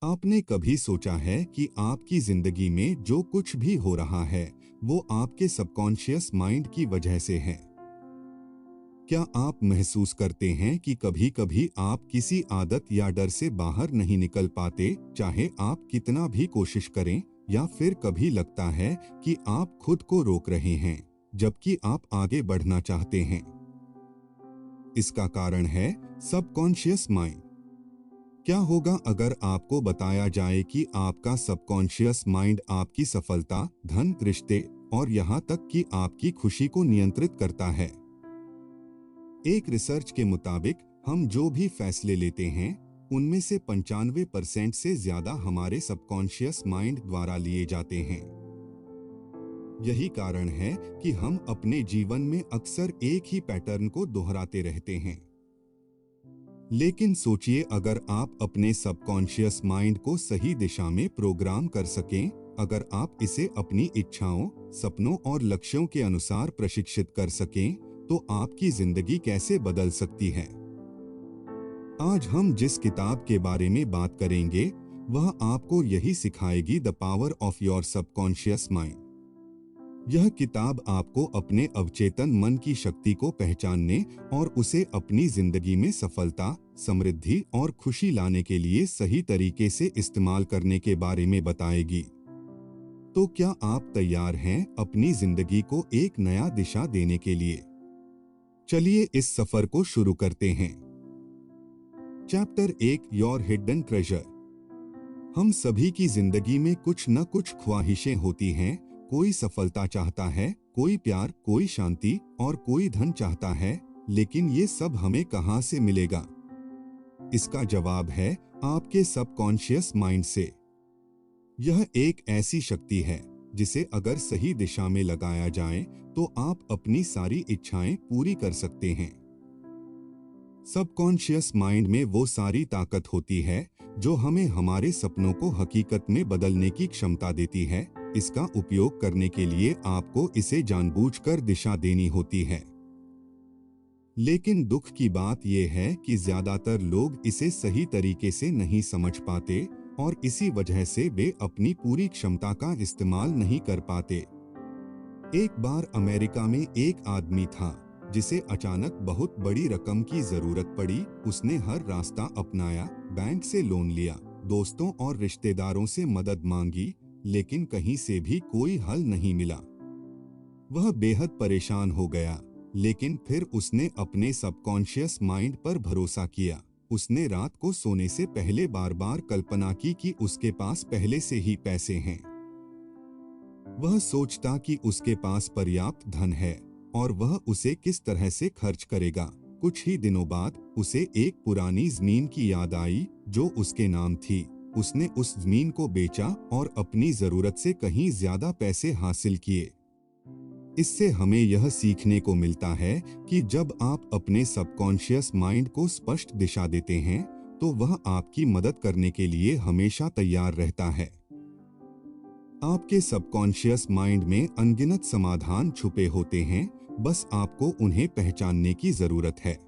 आपने कभी सोचा है कि आपकी जिंदगी में जो कुछ भी हो रहा है वो आपके सबकॉन्शियस माइंड की वजह से है? क्या आप महसूस करते हैं कि कभी-कभी आप किसी आदत या डर से बाहर नहीं निकल पाते, चाहे आप कितना भी कोशिश करें, या फिर कभी लगता है कि आप खुद को रोक रहे हैं, जबकि आप आगे बढ़ना चाहते हैं? इसका कारण है सबकॉन्शियस माइंड। क्या होगा अगर आपको बताया जाए कि आपका सबकॉन्शियस माइंड आपकी सफलता, धन, रिश्ते और यहाँ तक कि आपकी खुशी को नियंत्रित करता है? एक रिसर्च के मुताबिक हम जो भी फैसले लेते हैं उनमें से 95% से ज्यादा हमारे सबकॉन्शियस माइंड द्वारा लिए जाते हैं। यही कारण है कि हम अपने जीवन में अक्सर एक ही पैटर्न को दोहराते रहते हैं। लेकिन सोचिए, अगर आप अपने सबकॉन्शियस माइंड को सही दिशा में प्रोग्राम कर सकें, अगर आप इसे अपनी इच्छाओं, सपनों और लक्ष्यों के अनुसार प्रशिक्षित कर सकें, तो आपकी जिंदगी कैसे बदल सकती है। आज हम जिस किताब के बारे में बात करेंगे वह आपको यही सिखाएगी, the power of your subconscious mind. यह किताब आपको अपने अवचेतन मन की शक्ति को पहचानने और उसे अपनी जिंदगी में सफलता, समृद्धि और खुशी लाने के लिए सही तरीके से इस्तेमाल करने के बारे में बताएगी। तो क्या आप तैयार हैं अपनी जिंदगी को एक नया दिशा देने के लिए? चलिए इस सफर को शुरू करते हैं। Chapter 1, your hidden treasure. हम सभी की जिंदगी में कुछ न कुछ ख्वाहिशें होती हैं। कोई सफलता चाहता है, कोई प्यार, कोई शांति और कोई धन चाहता है, लेकिन ये सब हमें कहां से मिलेगा? इसका जवाब है आपके सबकॉन्शियस माइंड से। यह एक ऐसी शक्ति है जिसे अगर सही दिशा में लगाया जाए तो आप अपनी सारी इच्छाएं पूरी कर सकते हैं। सबकॉन्शियस माइंड में वो सारी ताकत होती है जो हमें हमारे सपनों को हकीकत में बदलने की क्षमता देती है। इसका उपयोग करने के लिए आपको इसे जानबूझकर दिशा देनी होती है। लेकिन दुख की बात यह है कि ज्यादातर लोग इसे सही तरीके से नहीं समझ पाते और इसी वजह से वे अपनी पूरी क्षमता का इस्तेमाल नहीं कर पाते। एक बार अमेरिका में एक आदमी था जिसे अचानक बहुत बड़ी रकम की जरूरत पड़ी। उसने हर रास्ता अपनाया, बैंक से लोन लिया, दोस्तों और रिश्तेदारों से मदद मांगी, लेकिन कहीं से भी कोई हल नहीं मिला। वह बेहद परेशान हो गया, लेकिन फिर उसने अपने सबकॉन्शियस माइंड पर भरोसा किया। उसने रात को सोने से पहले बार बार कल्पना की कि उसके पास पहले से ही पैसे हैं। वह सोचता कि उसके पास पर्याप्त धन है और वह उसे किस तरह से खर्च करेगा। कुछ ही दिनों बाद उसे एक पुरानी जमीन की याद आई जो उसके नाम थी। उसने उस जमीन को बेचा और अपनी जरूरत से कहीं ज्यादा पैसे हासिल किए। इससे हमें यह सीखने को मिलता है कि जब आप अपने सबकॉन्शियस माइंड को स्पष्ट दिशा देते हैं तो वह आपकी मदद करने के लिए हमेशा तैयार रहता है। आपके सबकॉन्शियस माइंड में अनगिनत समाधान छुपे होते हैं, बस आपको उन्हें पहचानने की जरूरत है।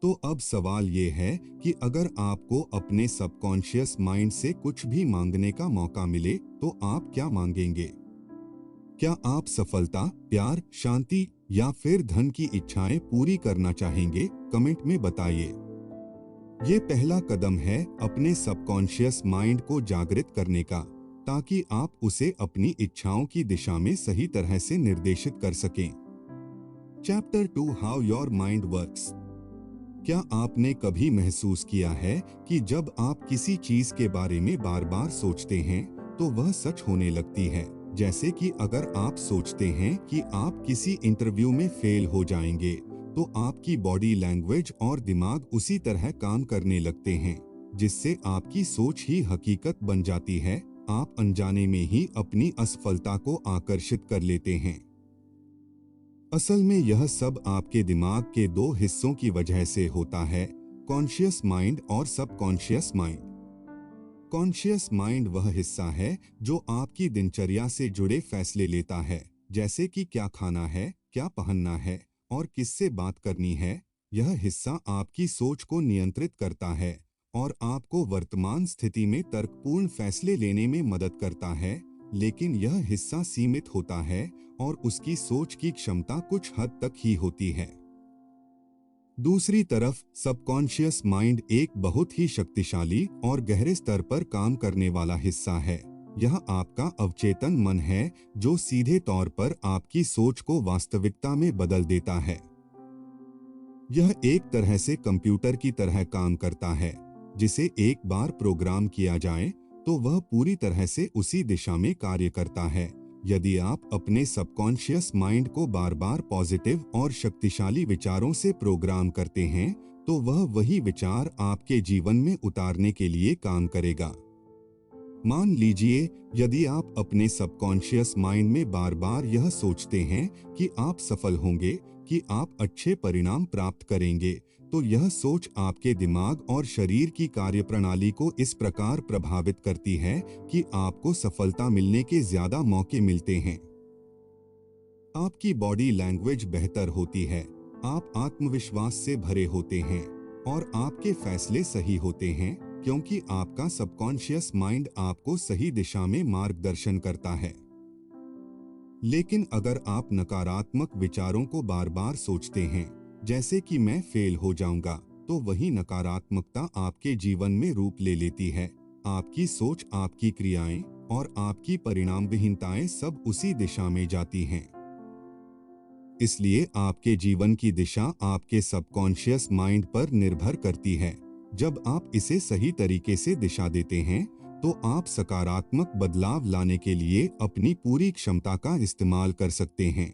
तो अब सवाल ये है कि अगर आपको अपने सबकॉन्शियस माइंड से कुछ भी मांगने का मौका मिले तो आप क्या मांगेंगे? क्या आप सफलता, प्यार, शांति या फिर धन की इच्छाएं पूरी करना चाहेंगे? कमेंट में बताइए। ये पहला कदम है अपने सबकॉन्शियस माइंड को जागृत करने का, ताकि आप उसे अपनी इच्छाओं की दिशा में सही तरह से निर्देशित कर सकें। Chapter 2, how your mind works. क्या आपने कभी महसूस किया है कि जब आप किसी चीज के बारे में बार बार सोचते हैं तो वह सच होने लगती है? जैसे कि अगर आप सोचते हैं कि आप किसी इंटरव्यू में फेल हो जाएंगे तो आपकी बॉडी लैंग्वेज और दिमाग उसी तरह काम करने लगते हैं, जिससे आपकी सोच ही हकीकत बन जाती है। आप अनजाने में ही अपनी असफलता को आकर्षित कर लेते हैं। असल में यह सब आपके दिमाग के दो हिस्सों की वजह से होता है, कॉन्शियस माइंड और सबकॉन्शियस माइंड। कॉन्शियस माइंड वह हिस्सा है जो आपकी दिनचर्या से जुड़े फैसले लेता है, जैसे कि क्या खाना है, क्या पहनना है और किससे बात करनी है। यह हिस्सा आपकी सोच को नियंत्रित करता है और आपको वर्तमान स्थिति में तर्कपूर्ण फैसले लेने में मदद करता है, लेकिन यह हिस्सा सीमित होता है और उसकी सोच की क्षमता कुछ हद तक ही होती है। दूसरी तरफ सबकॉन्शियस माइंड एक बहुत ही शक्तिशाली और गहरे स्तर पर काम करने वाला हिस्सा है। यह आपका अवचेतन मन है जो सीधे तौर पर आपकी सोच को वास्तविकता में बदल देता है। यह एक तरह से कंप्यूटर की तरह काम करता है, जिसे एक बार प्रोग्राम किया जाए तो वह पूरी तरह से उसी दिशा में कार्य करता है। यदि आप अपने सबकॉन्शियस माइंड को बार बार पॉजिटिव और शक्तिशाली विचारों से प्रोग्राम करते हैं, तो वह वही विचार आपके जीवन में उतारने के लिए काम करेगा। मान लीजिए, यदि आप अपने सबकॉन्शियस माइंड में बार बार यह सोचते हैं कि आप सफल होंगे, कि आप अच्छे परिणाम प्राप्त करेंगे, तो यह सोच आपके दिमाग और शरीर की कार्यप्रणाली को इस प्रकार प्रभावित करती है कि आपको सफलता मिलने के ज्यादा मौके मिलते हैं। आपकी बॉडी लैंग्वेज बेहतर होती है, आप आत्मविश्वास से भरे होते हैं और आपके फैसले सही होते हैं, क्योंकि आपका सबकॉन्शियस माइंड आपको सही दिशा में मार्गदर्शन करता है। लेकिन अगर आप नकारात्मक विचारों को बार बार सोचते हैं, जैसे कि मैं फेल हो जाऊंगा, तो वही नकारात्मकता आपके जीवन में रूप ले लेती है। आपकी सोच, आपकी क्रियाएं और आपकी परिणाम विहीनताएं सब उसी दिशा में जाती हैं। इसलिए आपके जीवन की दिशा आपके सबकॉन्शियस माइंड पर निर्भर करती है। जब आप इसे सही तरीके से दिशा देते हैं, तो आप सकारात्मक बदलाव लाने के लिए अपनी पूरी क्षमता का इस्तेमाल कर सकते हैं।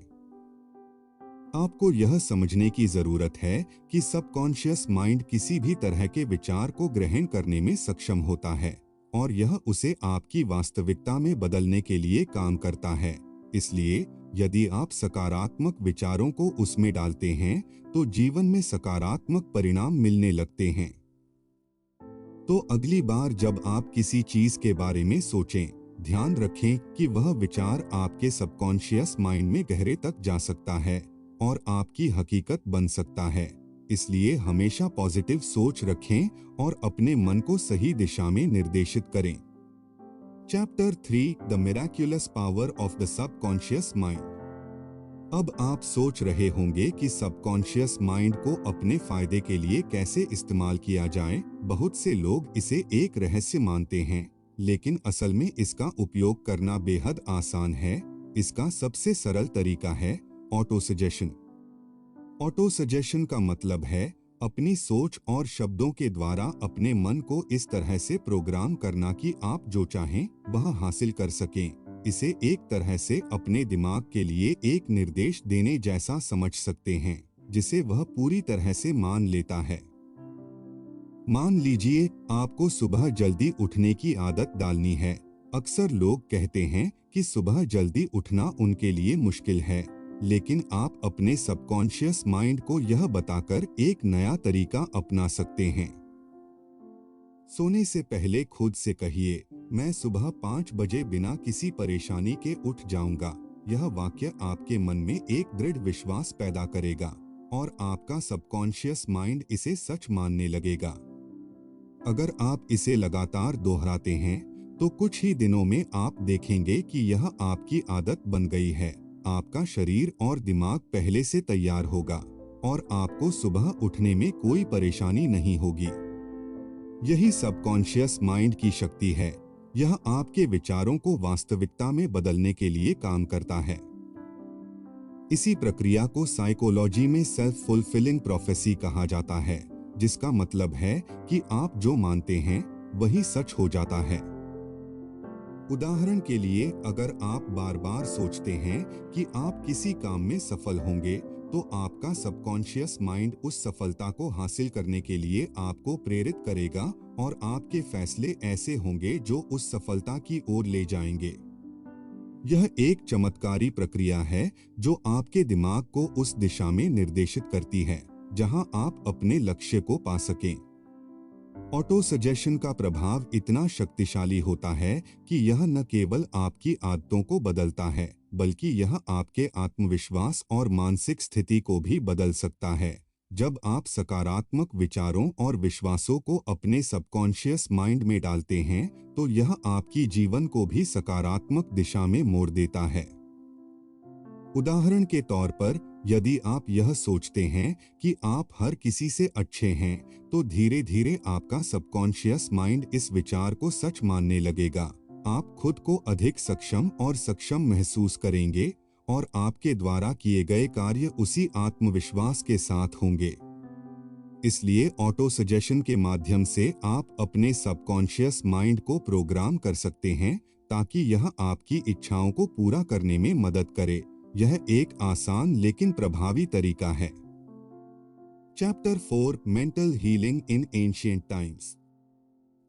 आपको यह समझने की जरूरत है कि सबकॉन्शियस माइंड किसी भी तरह के विचार को ग्रहण करने में सक्षम होता है और यह उसे आपकी वास्तविकता में बदलने के लिए काम करता है। इसलिए यदि आप सकारात्मक विचारों को उसमें डालते हैं, तो जीवन में सकारात्मक परिणाम मिलने लगते हैं। तो अगली बार जब आप किसी चीज के बारे में सोचें, ध्यान रखें कि वह विचार आपके सबकॉन्शियस माइंड में गहरे तक जा सकता है और आपकी हकीकत बन सकता है। इसलिए हमेशा पॉजिटिव सोच रखें और अपने मन को सही दिशा में निर्देशित करें। Chapter 3, the miraculous power of the subconscious mind. अब आप सोच रहे होंगे कि सबकॉन्शियस माइंड को अपने फायदे के लिए कैसे इस्तेमाल किया जाए। बहुत से लोग इसे एक रहस्य मानते हैं, लेकिन असल में इसका उपयोग करना बेहद आसान है। इसका सबसे सरल तरीका है ऑटो सजेशन। ऑटो सजेशन का मतलब है अपनी सोच और शब्दों के द्वारा अपने मन को इस तरह से प्रोग्राम करना कि आप जो चाहें वह हासिल कर सकें। इसे एक तरह से अपने दिमाग के लिए एक निर्देश देने जैसा समझ सकते हैं, जिसे वह पूरी तरह से मान लेता है। मान लीजिए आपको सुबह जल्दी उठने की आदत डालनी है। अक्सर लोग कहते हैं कि सुबह जल्दी उठना उनके लिए मुश्किल है, लेकिन आप अपने सबकॉन्शियस माइंड को यह बताकर एक नया तरीका अपना सकते हैं। सोने से पहले खुद से कहिए, मैं सुबह 5 बजे बिना किसी परेशानी के उठ जाऊंगा। यह वाक्य आपके मन में एक दृढ़ विश्वास पैदा करेगा और आपका सबकॉन्शियस माइंड इसे सच मानने लगेगा। अगर आप इसे लगातार दोहराते हैं, तो कुछ ही दिनों में आप देखेंगे कि यह आपकी आदत बन गई है। आपका शरीर और दिमाग पहले से तैयार होगा और आपको सुबह उठने में कोई परेशानी नहीं होगी। यही सबकॉन्शियस माइंड की शक्ति है। यह आपके विचारों को वास्तविकता में बदलने के लिए काम करता है। इसी प्रक्रिया को साइकोलॉजी में सेल्फ फुलफिलिंग प्रोफेसी कहा जाता है, जिसका मतलब है कि आप जो मानते हैं वही सच हो जाता है। उदाहरण के लिए, अगर आप बार बार सोचते हैं कि आप किसी काम में सफल होंगे, तो आपका सबकॉन्शियस माइंड उस सफलता को हासिल करने के लिए आपको प्रेरित करेगा और आपके फैसले ऐसे होंगे जो उस सफलता की ओर ले जाएंगे। यह एक चमत्कारी प्रक्रिया है जो आपके दिमाग को उस दिशा में निर्देशित करती है जहां आप अपने लक्ष्य को पा सकें। ऑटो सजेशन का प्रभाव इतना शक्तिशाली होता है कि यह न केवल आपकी आदतों को बदलता है, बल्कि यह आपके आत्मविश्वास और मानसिक स्थिति को भी बदल सकता है। जब आप सकारात्मक विचारों और विश्वासों को अपने सबकॉन्शियस माइंड में डालते हैं, तो यह आपकी जीवन को भी सकारात्मक दिशा में मोड़ देता है। उदाहरण के तौर पर, यदि आप यह सोचते हैं कि आप हर किसी से अच्छे हैं, तो धीरे धीरे आपका सबकॉन्शियस माइंड इस विचार को सच मानने लगेगा। आप खुद को अधिक सक्षम और सक्षम महसूस करेंगे और आपके द्वारा किए गए कार्य उसी आत्मविश्वास के साथ होंगे। इसलिए ऑटो सजेशन के माध्यम से आप अपने सबकॉन्शियस माइंड को प्रोग्राम कर सकते हैं ताकि यह आपकी इच्छाओं को पूरा करने में मदद करे। यह एक आसान लेकिन प्रभावी तरीका है। Chapter 4, mental healing in ancient times.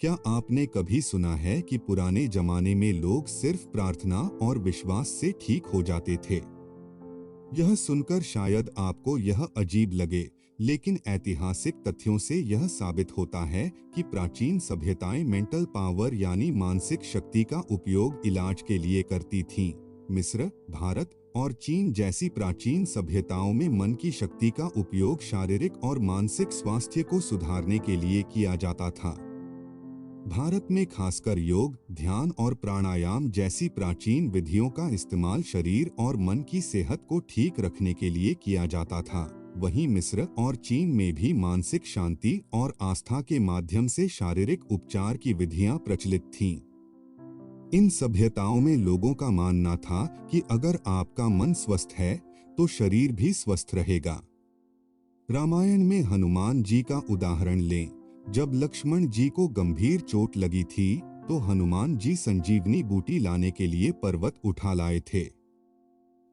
क्या आपने कभी सुना है कि पुराने जमाने में लोग सिर्फ प्रार्थना और विश्वास से ठीक हो जाते थे? यह सुनकर शायद आपको यह अजीब लगे, लेकिन ऐतिहासिक तथ्यों से यह साबित होता है कि प्राचीन सभ्यताएं मेंटल पावर यानी मानसिक शक्ति का उपयोग इलाज के लिए करती थीं। मिस्र, भारत और चीन जैसी प्राचीन सभ्यताओं में मन की शक्ति का उपयोग शारीरिक और मानसिक स्वास्थ्य को सुधारने के लिए किया जाता था। भारत में खासकर योग, ध्यान और प्राणायाम जैसी प्राचीन विधियों का इस्तेमाल शरीर और मन की सेहत को ठीक रखने के लिए किया जाता था। वहीं मिस्र और चीन में भी मानसिक शांति और आस्था के माध्यम से शारीरिक उपचार की विधियां प्रचलित थीं। इन सभ्यताओं में लोगों का मानना था कि अगर आपका मन स्वस्थ है, तो शरीर भी स्वस्थ रहेगा। रामायण में हनुमान जी का उदाहरण लें। जब लक्ष्मण जी को गंभीर चोट लगी थी, तो हनुमान जी संजीवनी बूटी लाने के लिए पर्वत उठा लाए थे।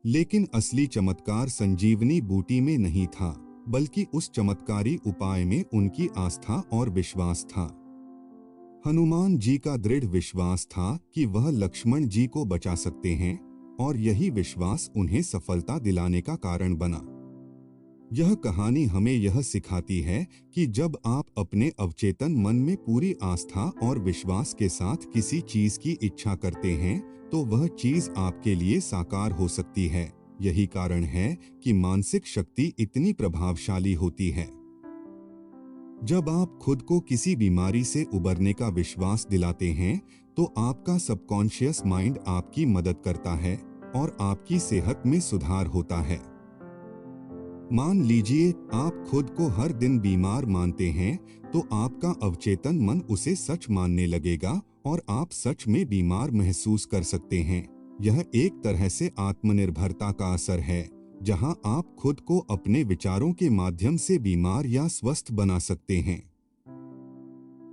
लेकिन असली चमत्कार संजीवनी बूटी में नहीं था, बल्कि उस चमत्कारी उपाय में उनकी आस्था और विश्वास था। हनुमान जी का दृढ़ विश्वास था कि वह लक्ष्मण जी को बचा सकते हैं, और यही विश्वास उन्हें सफलता दिलाने का कारण बना। यह कहानी हमें यह सिखाती है कि जब आप अपने अवचेतन मन में पूरी आस्था और विश्वास के साथ किसी चीज की इच्छा करते हैं, तो वह चीज आपके लिए साकार हो सकती है। यही कारण है कि मानसिक शक्ति इतनी प्रभावशाली होती है। जब आप खुद को किसी बीमारी से उबरने का विश्वास दिलाते हैं, तो आपका सबकॉन्शियस माइंड आपकी मदद करता है और आपकी सेहत में सुधार होता है। मान लीजिए आप खुद को हर दिन बीमार मानते हैं, तो आपका अवचेतन मन उसे सच मानने लगेगा और आप सच में बीमार महसूस कर सकते हैं। यह एक तरह से आत्मनिर्भरता का असर है, जहां आप खुद को अपने विचारों के माध्यम से बीमार या स्वस्थ बना सकते हैं।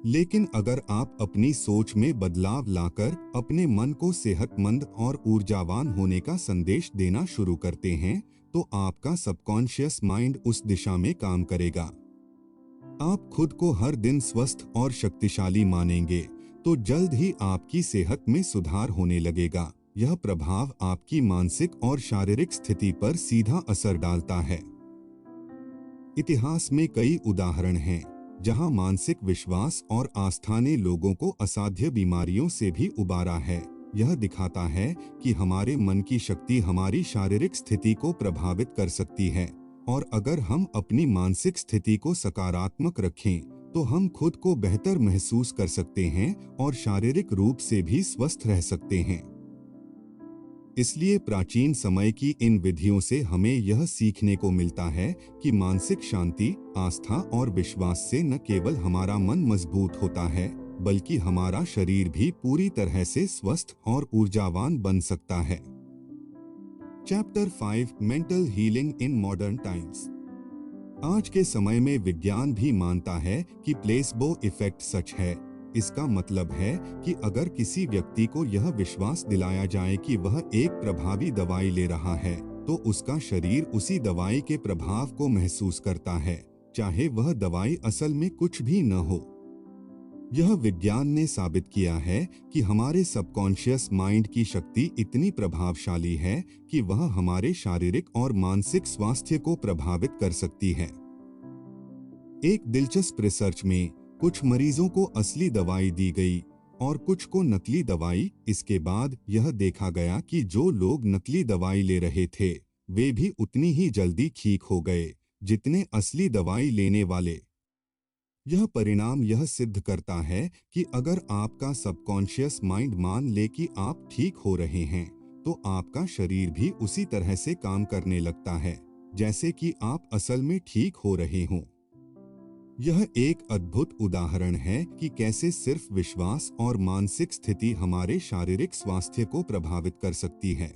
लेकिन अगर आप अपनी सोच में बदलाव लाकर अपने मन को सेहतमंद और ऊर्जावान होने का संदेश देना शुरू करते हैं, तो आपका सबकॉन्शियस माइंड उस दिशा में काम करेगा। आप खुद को हर दिन स्वस्थ और शक्तिशाली मानेंगे, तो जल्द ही आपकी सेहत में सुधार होने लगेगा। यह प्रभाव आपकी मानसिक और शारीरिक स्थिति पर सीधा असर डालता है। इतिहास में कई उदाहरण हैं जहां मानसिक विश्वास और आस्था ने लोगों को असाध्य बीमारियों से भी उबारा है। यह दिखाता है कि हमारे मन की शक्ति हमारी शारीरिक स्थिति को प्रभावित कर सकती है, और अगर हम अपनी मानसिक स्थिति को सकारात्मक रखें, तो हम खुद को बेहतर महसूस कर सकते हैं और शारीरिक रूप से भी स्वस्थ रह सकते हैं। इसलिए प्राचीन समय की इन विधियों से हमें यह सीखने को मिलता है कि मानसिक शांति, आस्था और विश्वास से न केवल हमारा मन मजबूत होता है, बल्कि हमारा शरीर भी पूरी तरह से स्वस्थ और ऊर्जावान बन सकता है। Chapter 5, mental healing in modern times. आज के समय में विज्ञान भी मानता है कि प्लेसबो इफेक्ट सच है। इसका मतलब है कि अगर किसी व्यक्ति को यह विश्वास दिलाया जाए कि वह एक प्रभावी दवाई ले रहा है, तो उसका शरीर उसी दवाई के प्रभाव को महसूस करता है, चाहे वह दवाई असल में कुछ भी न हो। यह विज्ञान ने साबित किया है कि हमारे सबकॉन्शियस माइंड की शक्ति इतनी प्रभावशाली है कि वह हमारे शारीरिक और मानसिक स्वास्थ्य को प्रभावित कर सकती है। एक दिलचस्प रिसर्च में कुछ मरीजों को असली दवाई दी गई और कुछ को नकली दवाई। इसके बाद यह देखा गया कि जो लोग नकली दवाई ले रहे थे, वे भी उतनी ही जल्दी ठीक हो गए, जितने असली दवाई लेने वाले। यह परिणाम यह सिद्ध करता है कि अगर आपका सबकॉन्शियस माइंड मान ले कि आप ठीक हो रहे हैं, तो आपका शरीर भी उसी तरह से काम करने लगता है जैसे कि आप असल में ठीक हो रहे हों। यह एक अद्भुत उदाहरण है कि कैसे सिर्फ विश्वास और मानसिक स्थिति हमारे शारीरिक स्वास्थ्य को प्रभावित कर सकती है।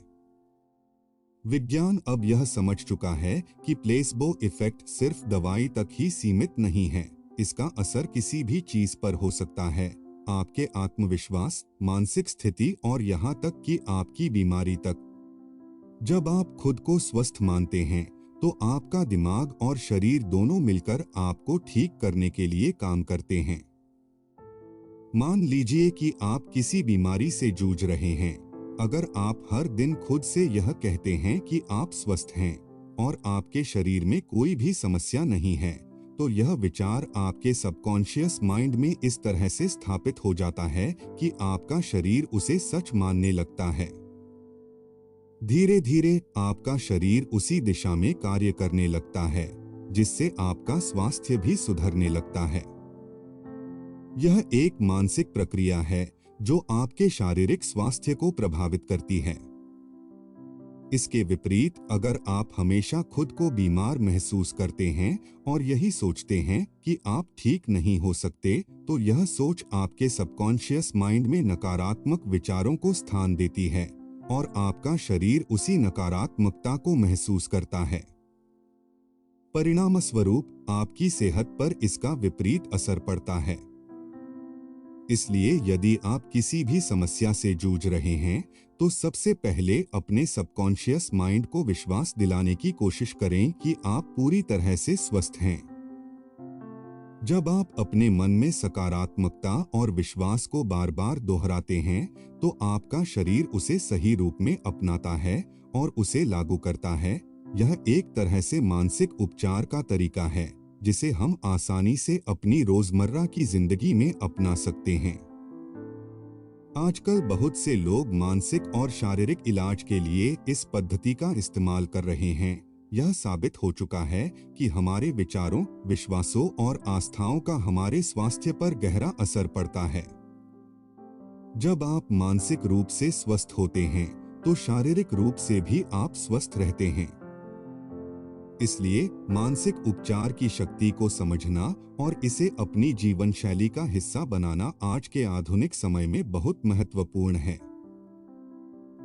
विज्ञान अब यह समझ चुका है कि प्लेसबो इफेक्ट सिर्फ दवाई तक ही सीमित नहीं है। इसका असर किसी भी चीज पर हो सकता है, आपके आत्मविश्वास, मानसिक स्थिति और यहाँ तक कि आपकी बीमारी तक। जब आप खुद को स्वस्थ मानते हैं, तो आपका दिमाग और शरीर दोनों मिलकर आपको ठीक करने के लिए काम करते हैं। मान लीजिए कि आप किसी बीमारी से जूझ रहे हैं। अगर आप हर दिन खुद से यह कहते हैं कि आप स्वस्थ हैं और आपके शरीर में कोई भी समस्या नहीं है, तो यह विचार आपके सबकॉन्शियस माइंड में इस तरह से स्थापित हो जाता है कि आपका शरीर उसे सच मानने लगता है। धीरे धीरे आपका शरीर उसी दिशा में कार्य करने लगता है, जिससे आपका स्वास्थ्य भी सुधरने लगता है। यह एक मानसिक प्रक्रिया है जो आपके शारीरिक स्वास्थ्य को प्रभावित करती है। इसके विपरीत, अगर आप हमेशा खुद को बीमार महसूस करते हैं और यही सोचते हैं कि आप ठीक नहीं हो सकते, तो यह सोच आपके सबकॉन्शियस माइंड में नकारात्मक विचारों को स्थान देती है और आपका शरीर उसी नकारात्मकता को महसूस करता है। परिणामस्वरूप आपकी सेहत पर इसका विपरीत असर पड़ता है। इसलिए यदि आप किसी भी समस्या से जूझ रहे हैं, तो सबसे पहले अपने सबकॉन्शियस माइंड को विश्वास दिलाने की कोशिश करें कि आप पूरी तरह से स्वस्थ हैं। जब आप अपने मन में सकारात्मकता और विश्वास को बार बार दोहराते हैं, तो आपका शरीर उसे सही रूप में अपनाता है और उसे लागू करता है। यह एक तरह से मानसिक उपचार का तरीका है जिसे हम आसानी से अपनी रोजमर्रा की जिंदगी में अपना सकते हैं। आजकल बहुत से लोग मानसिक और शारीरिक इलाज के लिए इस पद्धति का इस्तेमाल कर रहे हैं। यह साबित हो चुका है कि हमारे विचारों, विश्वासों और आस्थाओं का हमारे स्वास्थ्य पर गहरा असर पड़ता है। जब आप मानसिक रूप से स्वस्थ होते हैं, तो शारीरिक रूप से भी आप स्वस्थ रहते हैं। इसलिए मानसिक उपचार की शक्ति को समझना और इसे अपनी जीवन शैली का हिस्सा बनाना आज के आधुनिक समय में बहुत महत्वपूर्ण है।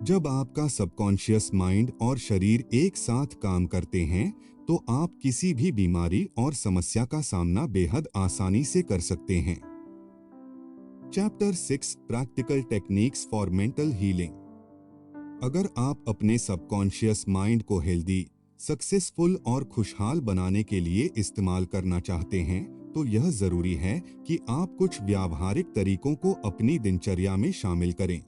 जब आपका सबकॉन्शियस माइंड और शरीर एक साथ काम करते हैं, तो आप किसी भी बीमारी और समस्या का सामना बेहद आसानी से कर सकते हैं। Chapter 6, practical techniques for mental healing. अगर आप अपने सबकॉन्शियस माइंड को हेल्दी, सक्सेसफुल और खुशहाल बनाने के लिए इस्तेमाल करना चाहते हैं, तो यह जरूरी है कि आप कुछ व्यावहारिक तरीकों को अपनी दिनचर्या में शामिल करें।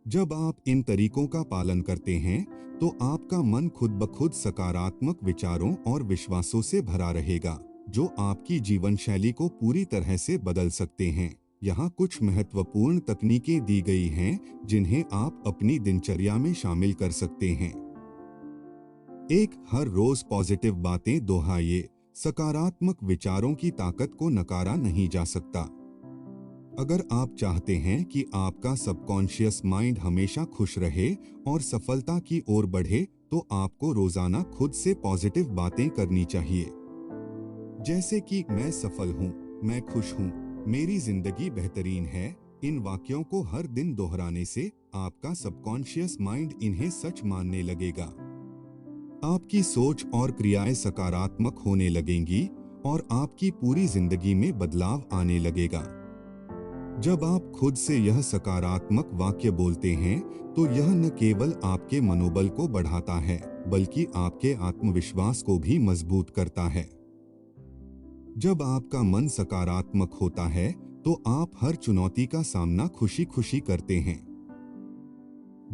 जब आप इन तरीकों का पालन करते हैं, तो आपका मन खुद ब खुद सकारात्मक विचारों और विश्वासों से भरा रहेगा, जो आपकी जीवन शैली को पूरी तरह से बदल सकते हैं। यहाँ कुछ महत्वपूर्ण तकनीकें दी गई हैं जिन्हें आप अपनी दिनचर्या में शामिल कर सकते हैं। 1. हर रोज पॉजिटिव बातें दोहराइए। सकारात्मक विचारों की ताकत को नकारा नहीं जा सकता। अगर आप चाहते हैं कि आपका सबकॉन्शियस माइंड हमेशा खुश रहे और सफलता की ओर बढ़े, तो आपको रोजाना खुद से पॉजिटिव बातें करनी चाहिए। जैसे कि मैं सफल हूँ, मैं खुश हूँ, मेरी जिंदगी बेहतरीन है। इन वाक्यों को हर दिन दोहराने से आपका सबकॉन्शियस माइंड इन्हें सच मानने लगेगा। आपकी सोच और क्रियाएं सकारात्मक होने लगेंगी और आपकी पूरी जिंदगी में बदलाव आने लगेगा। जब आप खुद से यह सकारात्मक वाक्य बोलते हैं, तो यह न केवल आपके मनोबल को बढ़ाता है, बल्कि आपके आत्मविश्वास को भी मजबूत करता है। जब आपका मन सकारात्मक होता है, तो आप हर चुनौती का सामना खुशी खुशी करते हैं।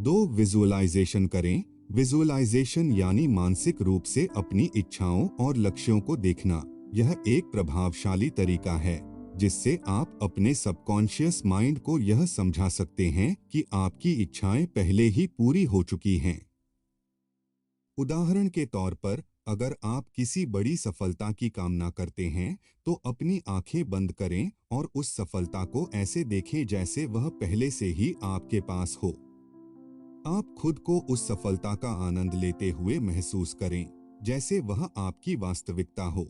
2. विजुअलाइजेशन करें। विजुअलाइजेशन यानी मानसिक रूप से अपनी इच्छाओं और लक्ष्यों को देखना। यह एक प्रभावशाली तरीका है जिससे आप अपने सबकॉन्शियस माइंड को यह समझा सकते हैं कि आपकी इच्छाएं पहले ही पूरी हो चुकी हैं। उदाहरण के तौर पर, अगर आप किसी बड़ी सफलता की कामना करते हैं, तो अपनी आंखें बंद करें और उस सफलता को ऐसे देखें जैसे वह पहले से ही आपके पास हो। आप खुद को उस सफलता का आनंद लेते हुए महसूस करें, जैसे वह आपकी वास्तविकता हो।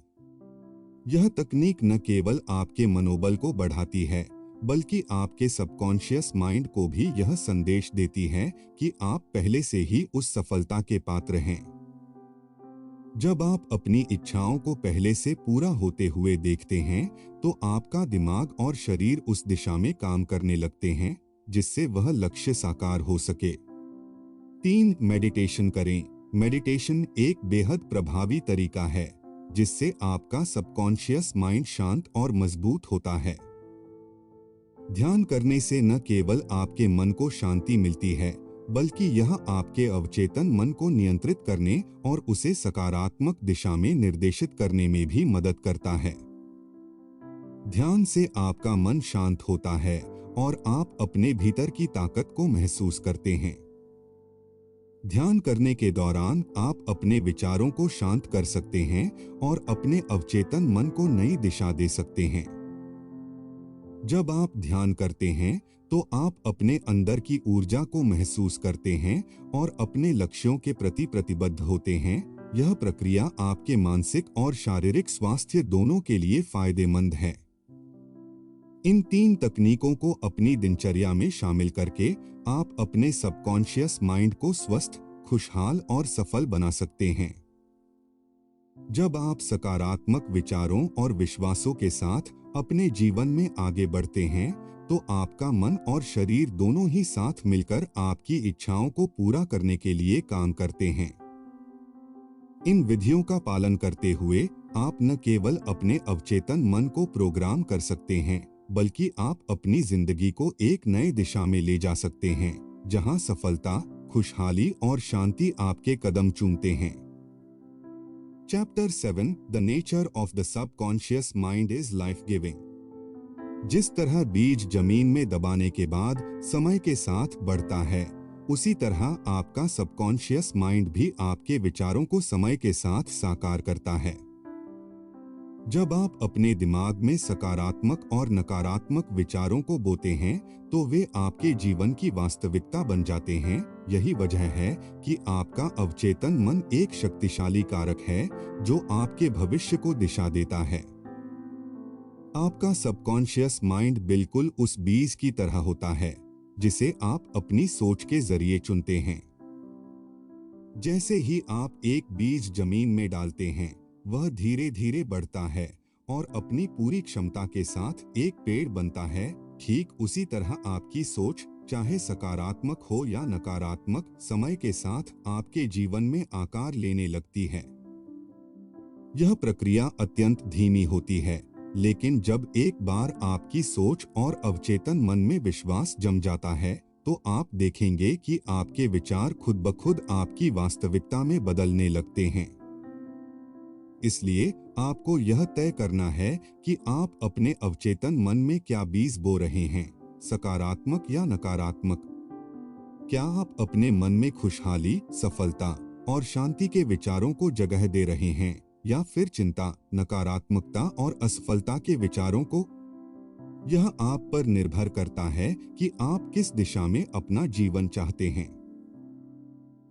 यह तकनीक न केवल आपके मनोबल को बढ़ाती है, बल्कि आपके सबकॉन्शियस माइंड को भी यह संदेश देती है कि आप पहले से ही उस सफलता के पात्र हैं। जब आप अपनी इच्छाओं को पहले से पूरा होते हुए देखते हैं, तो आपका दिमाग और शरीर उस दिशा में काम करने लगते हैं, जिससे वह लक्ष्य साकार हो सके। 3. मेडिटेशन करें। मेडिटेशन एक बेहद प्रभावी तरीका है, जिससे आपका सबकॉन्शियस माइंड शांत और मजबूत होता है। ध्यान करने से न केवल आपके मन को शांति मिलती है, बल्कि यह आपके अवचेतन मन को नियंत्रित करने और उसे सकारात्मक दिशा में निर्देशित करने में भी मदद करता है। ध्यान से आपका मन शांत होता है और आप अपने भीतर की ताकत को महसूस करते हैं। ध्यान करने के दौरान आप अपने विचारों को शांत कर सकते हैं और अपने अवचेतन मन को नई दिशा दे सकते हैं। जब आप ध्यान करते हैं, तो आप अपने अंदर की ऊर्जा को महसूस करते हैं और अपने लक्ष्यों के प्रति प्रतिबद्ध होते हैं। यह प्रक्रिया आपके मानसिक और शारीरिक स्वास्थ्य दोनों के लिए फायदेमंद है। इन 3 तकनीकों को अपनी दिनचर्या में शामिल करके आप अपने सबकॉन्शियस माइंड को स्वस्थ, खुशहाल और सफल बना सकते हैं। जब आप सकारात्मक विचारों और विश्वासों के साथ अपने जीवन में आगे बढ़ते हैं, तो आपका मन और शरीर दोनों ही साथ मिलकर आपकी इच्छाओं को पूरा करने के लिए काम करते हैं। इन विधियों का पालन करते हुए आप न केवल अपने अवचेतन मन को प्रोग्राम कर सकते हैं, बल्कि आप अपनी जिंदगी को एक नए दिशा में ले जा सकते हैं, जहां सफलता, खुशहाली और शांति आपके कदम चूमते हैं। Chapter 7 the nature of the subconscious mind is life giving. जिस तरह बीज जमीन में दबाने के बाद समय के साथ बढ़ता है, उसी तरह आपका सबकॉन्शियस माइंड भी आपके विचारों को समय के साथ साकार करता है। जब आप अपने दिमाग में सकारात्मक और नकारात्मक विचारों को बोते हैं, तो वे आपके जीवन की वास्तविकता बन जाते हैं। यही वजह है कि आपका अवचेतन मन एक शक्तिशाली कारक है, जो आपके भविष्य को दिशा देता है। आपका सबकॉन्शियस माइंड बिल्कुल उस बीज की तरह होता है, जिसे आप अपनी सोच के जरिए चुनते हैं। जैसे ही आप एक बीज जमीन में डालते हैं, वह धीरे धीरे बढ़ता है और अपनी पूरी क्षमता के साथ एक पेड़ बनता है। ठीक उसी तरह आपकी सोच, चाहे सकारात्मक हो या नकारात्मक, समय के साथ आपके जीवन में आकार लेने लगती है। यह प्रक्रिया अत्यंत धीमी होती है, लेकिन जब एक बार आपकी सोच और अवचेतन मन में विश्वास जम जाता है, तो आप देखेंगे कि आपके विचार खुद ब खुद आपकी वास्तविकता में बदलने लगते हैं। इसलिए आपको यह तय करना है कि आप अपने अवचेतन मन में क्या बीज बो रहे हैं, सकारात्मक या नकारात्मक। क्या आप अपने मन में खुशहाली, सफलता और शांति के विचारों को जगह दे रहे हैं, या फिर चिंता, नकारात्मकता और असफलता के विचारों को? यह आप पर निर्भर करता है कि आप किस दिशा में अपना जीवन चाहते हैं।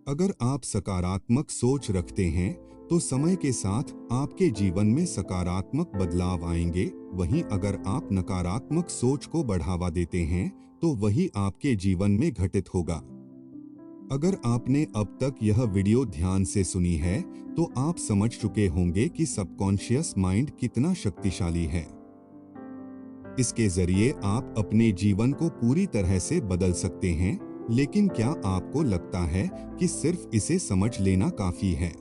अगर आप सकारात्मक सोच रखते हैं, तो समय के साथ आपके जीवन में सकारात्मक बदलाव आएंगे। वहीं अगर आप नकारात्मक सोच को बढ़ावा देते हैं, तो वही आपके जीवन में घटित होगा। अगर आपने अब तक यह वीडियो ध्यान से सुनी है, तो आप समझ चुके होंगे कि सबकॉन्शियस माइंड कितना शक्तिशाली है। इसके जरिए आप अपने जीवन को पूरी तरह से बदल सकते हैं। लेकिन क्या आपको लगता है कि सिर्फ इसे समझ लेना काफी है?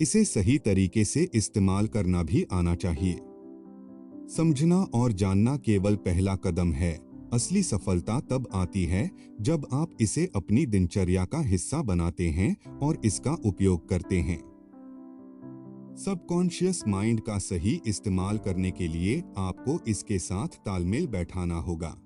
इसे सही तरीके से इस्तेमाल करना भी आना चाहिए। समझना और जानना केवल पहला कदम है। असली सफलता तब आती है जब आप इसे अपनी दिनचर्या का हिस्सा बनाते हैं और इसका उपयोग करते हैं। सबकॉन्शियस माइंड का सही इस्तेमाल करने के लिए आपको इसके साथ तालमेल बैठाना होगा।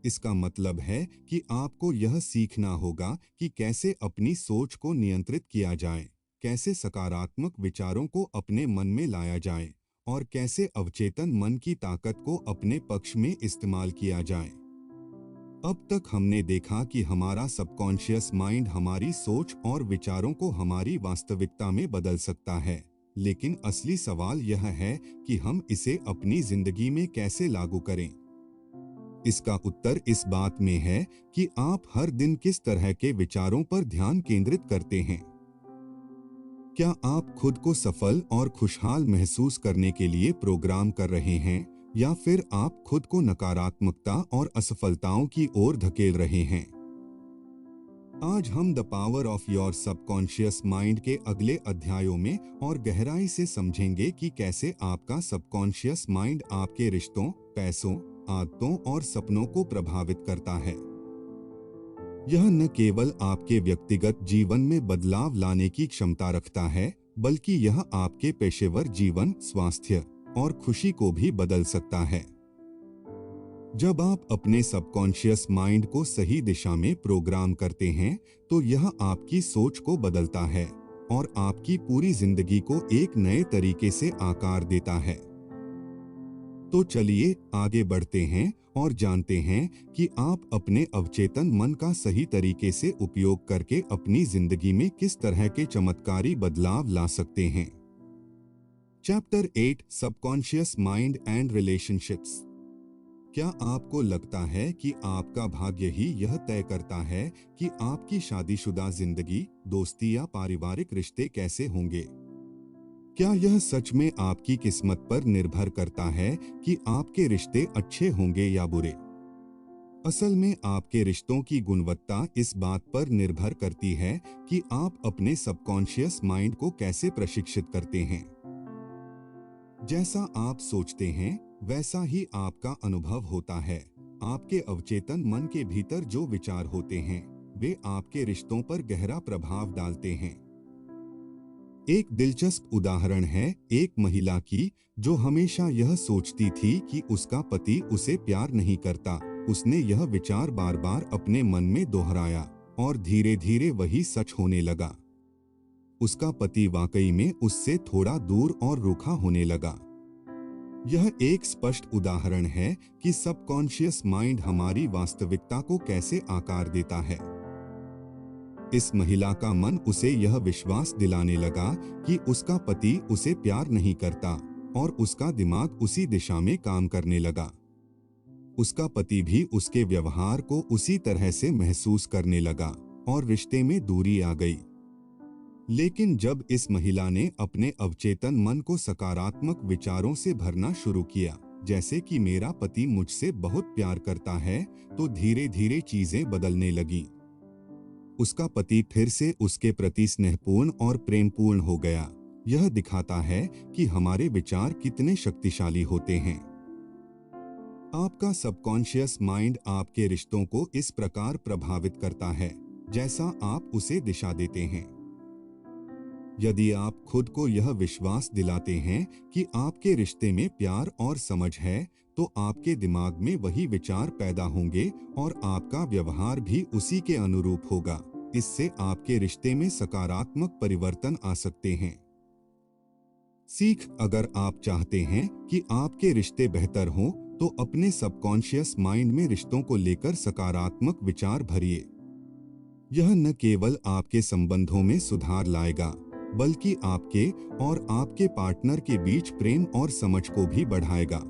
इसका मतलब है कि आपको यह सीखना होगा कि कैसे अपनी सोच को नियंत्रित किया जाए, कैसे सकारात्मक विचारों को अपने मन में लाया जाए और कैसे अवचेतन मन की ताकत को अपने पक्ष में इस्तेमाल किया जाए। अब तक हमने देखा कि हमारा सबकॉन्शियस माइंड हमारी सोच और विचारों को हमारी वास्तविकता में बदल सकता है, लेकिन असली सवाल यह है कि हम इसे अपनी जिंदगी में कैसे लागू करें। इसका उत्तर इस बात में है कि आप हर दिन किस तरह के विचारों पर ध्यान केंद्रित करते हैं। क्या आप खुद को सफल और खुशहाल महसूस करने के लिए प्रोग्राम कर रहे हैं, या फिर आप खुद को नकारात्मकता और असफलताओं की ओर धकेल रहे हैं? आज हम the power of your subconscious mind के अगले अध्यायों में और गहराई से समझेंगे कि कैसे आपका सबकॉन्शियस माइंड आपके रिश्तों, पैसों, आदतों और सपनों को प्रभावित करता है। यह न केवल आपके व्यक्तिगत जीवन में बदलाव लाने की क्षमता रखता है, बल्कि यह आपके पेशेवर जीवन, स्वास्थ्य और खुशी को भी बदल सकता है। जब आप अपने सबकॉन्शियस माइंड को सही दिशा में प्रोग्राम करते हैं, तो यह आपकी सोच को बदलता है और आपकी पूरी जिंदगी को एक नए तरीके से आकार देता है। तो चलिए आगे बढ़ते हैं और जानते हैं कि आप अपने अवचेतन मन का सही तरीके से उपयोग करके अपनी जिंदगी में किस तरह के चमत्कारी बदलाव ला सकते हैं। Chapter 8, subconscious mind and relationships. क्या आपको लगता है कि आपका भाग्य ही यह तय करता है कि आपकी शादीशुदा जिंदगी, दोस्ती या पारिवारिक रिश्ते कैसे होंगे? क्या यह सच में आपकी किस्मत पर निर्भर करता है कि आपके रिश्ते अच्छे होंगे या बुरे? असल में आपके रिश्तों की गुणवत्ता इस बात पर निर्भर करती है कि आप अपने सबकॉन्शियस माइंड को कैसे प्रशिक्षित करते हैं। जैसा आप सोचते हैं, वैसा ही आपका अनुभव होता है। आपके अवचेतन मन के भीतर जो विचार होते हैं, वे आपके रिश्तों पर गहरा प्रभाव डालते हैं। एक दिलचस्प उदाहरण है एक महिला की, जो हमेशा यह सोचती थी कि उसका पति उसे प्यार नहीं करता। उसने यह विचार बार बार अपने मन में दोहराया और धीरे धीरे वही सच होने लगा। उसका पति वाकई में उससे थोड़ा दूर और रूखा होने लगा। यह एक स्पष्ट उदाहरण है कि सबकॉन्शियस माइंड हमारी वास्तविकता को कैसे आकार देता है। इस महिला का मन उसे यह विश्वास दिलाने लगा कि उसका पति उसे प्यार नहीं करता, और उसका दिमाग उसी दिशा में काम करने लगा। उसका पति भी उसके व्यवहार को उसी तरह से महसूस करने लगा और रिश्ते में दूरी आ गई। लेकिन जब इस महिला ने अपने अवचेतन मन को सकारात्मक विचारों से भरना शुरू किया, जैसे कि मेरा पति मुझसे बहुत प्यार करता है, तो धीरे धीरे चीजें बदलने लगीं। उसका पति फिर से उसके प्रति स्नेहपूर्ण और प्रेमपूर्ण हो गया। यह दिखाता है कि हमारे विचार कितने शक्तिशाली होते हैं। आपका सबकॉन्शियस माइंड आपके रिश्तों को इस प्रकार प्रभावित करता है जैसा आप उसे दिशा देते हैं। यदि आप खुद को यह विश्वास दिलाते हैं कि आपके रिश्ते में प्यार और समझ है, तो आपके दिमाग में वही विचार पैदा होंगे और आपका व्यवहार भी उसी के अनुरूप होगा। इससे आपके रिश्ते में सकारात्मक परिवर्तन आ सकते हैं। सीख: अगर आप चाहते हैं कि आपके रिश्ते बेहतर हों, तो अपने सबकॉन्शियस माइंड में रिश्तों को लेकर सकारात्मक विचार भरिए। यह न केवल आपके संबंधों में सुधार लाएगा, बल्कि आपके और आपके पार्टनर के बीच प्रेम और समझ को भी बढ़ाएगा।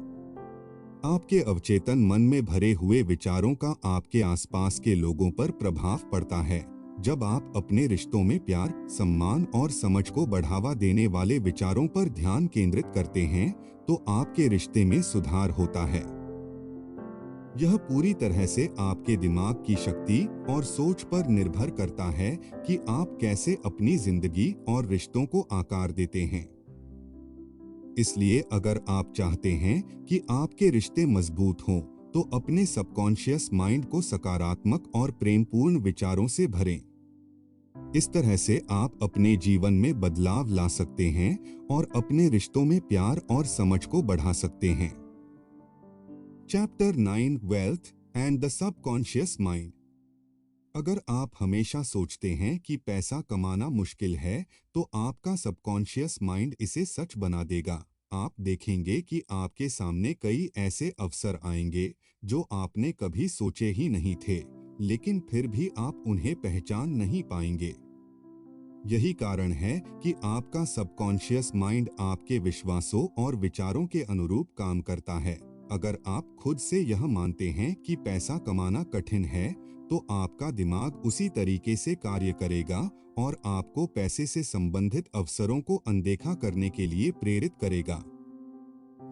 आपके अवचेतन मन में भरे हुए विचारों का आपके आसपास के लोगों पर प्रभाव पड़ता है। जब आप अपने रिश्तों में प्यार, सम्मान और समझ को बढ़ावा देने वाले विचारों पर ध्यान केंद्रित करते हैं, तो आपके रिश्ते में सुधार होता है। यह पूरी तरह से आपके दिमाग की शक्ति और सोच पर निर्भर करता है कि आप कैसे अपनी जिंदगी और रिश्तों को आकार देते हैं। इसलिए अगर आप चाहते हैं कि आपके रिश्ते मजबूत हों, तो अपने सबकॉन्शियस माइंड को सकारात्मक और प्रेमपूर्ण विचारों से भरें। इस तरह से आप अपने जीवन में बदलाव ला सकते हैं और अपने रिश्तों में प्यार और समझ को बढ़ा सकते हैं। Chapter 9, wealth and the subconscious mind. अगर आप हमेशा सोचते हैं कि पैसा कमाना मुश्किल है, तो आपका सबकॉन्शियस माइंड इसे सच बना देगा। आप देखेंगे कि आपके सामने कई ऐसे अवसर आएंगे जो आपने कभी सोचे ही नहीं थे, लेकिन फिर भी आप उन्हें पहचान नहीं पाएंगे। यही कारण है कि आपका सबकॉन्शियस माइंड आपके विश्वासों और विचारों के अनुरूप काम करता है। अगर आप खुद से यह मानते हैं कि पैसा कमाना कठिन है, तो आपका दिमाग उसी तरीके से कार्य करेगा और आपको पैसे से संबंधित अवसरों को अनदेखा करने के लिए प्रेरित करेगा।